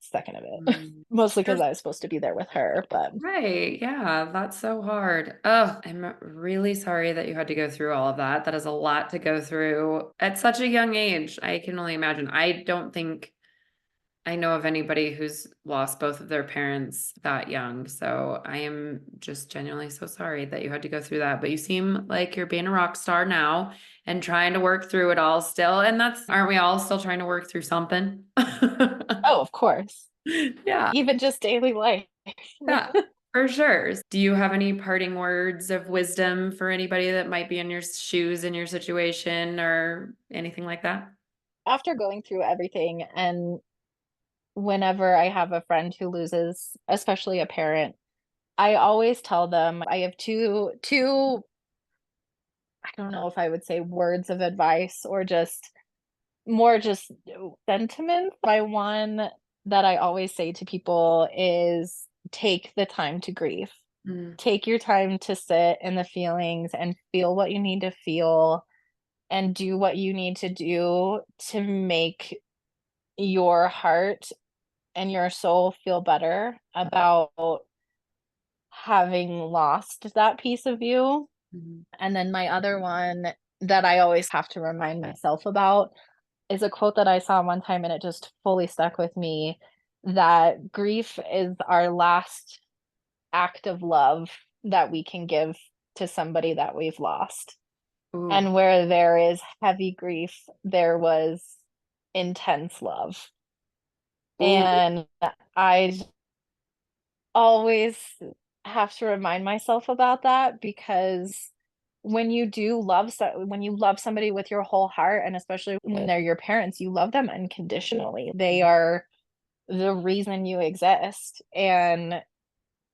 second of it, Mm. mostly because I was supposed to be there with her, but Right. Yeah, that's so hard. Oh, I'm really sorry that you had to go through all of that. That is a lot to go through at such a young age. I can only imagine. I don't think I know of anybody who's lost both of their parents that young. So I am just genuinely so sorry that you had to go through that. But you seem like you're being a rock star now and trying to work through it all still. And aren't we all still trying to work through something? oh, of course, Yeah. even just daily life. Yeah, for sure. Do you have any parting words of wisdom for anybody that might be in your shoes in your situation or anything like that? After going through everything, and whenever I have a friend who loses, especially a parent, I always tell them I have two I don't know if I would say words of advice or just more just sentiments. My one that I always say to people is take the time to grieve. Mm, Take your time to sit in the feelings and feel what you need to feel and do what you need to do to make your heart and your soul feel better about having lost that piece of you. mhm. And then my other one that I always have to remind myself about is a quote that I saw one time and it just fully stuck with me that grief is our last act of love that we can give to somebody that we've lost. Ooh, And where there is heavy grief, there was intense love. ooh, And I always have to remind myself about that because when you love somebody with your whole heart, and especially when they're your parents, you love them unconditionally. They are the reason you exist, and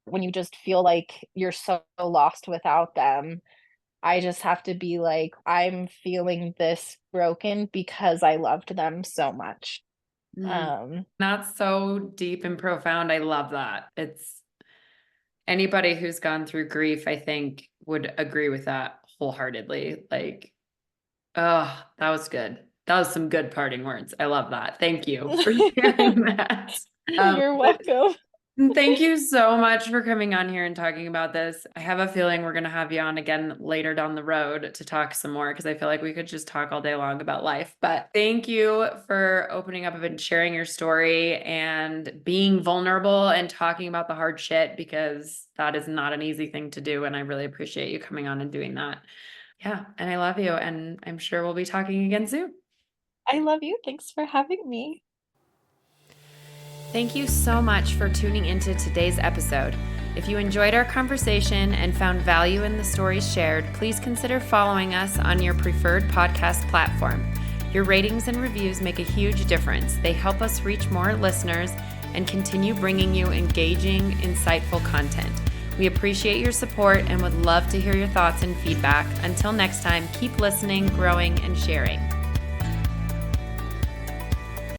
when you just feel like you're so lost without them, I just have to be like, "I'm feeling this broken because I loved them so much." mm. Um, That's so deep and profound. I love that. It's anybody who's gone through grief, I think, would agree with that wholeheartedly. Like, oh, that was good. That was some good parting words. I love that. Thank you for sharing that. You're But welcome. Thank you so much for coming on here and talking about this. I have a feeling we're going to have you on again later down the road to talk some more because I feel like we could just talk all day long about life. But thank you for opening up and sharing your story and being vulnerable and talking about the hard shit because that is not an easy thing to do. And I really appreciate you coming on and doing that. Yeah. And I love you. And I'm sure we'll be talking again soon. I love you. Thanks for having me. Thank you so much for tuning into today's episode. If you enjoyed our conversation and found value in the stories shared, please consider following us on your preferred podcast platform. Your ratings and reviews make a huge difference. They help us reach more listeners and continue bringing you engaging, insightful content. We appreciate your support and would love to hear your thoughts and feedback. Until next time, keep listening, growing, and sharing.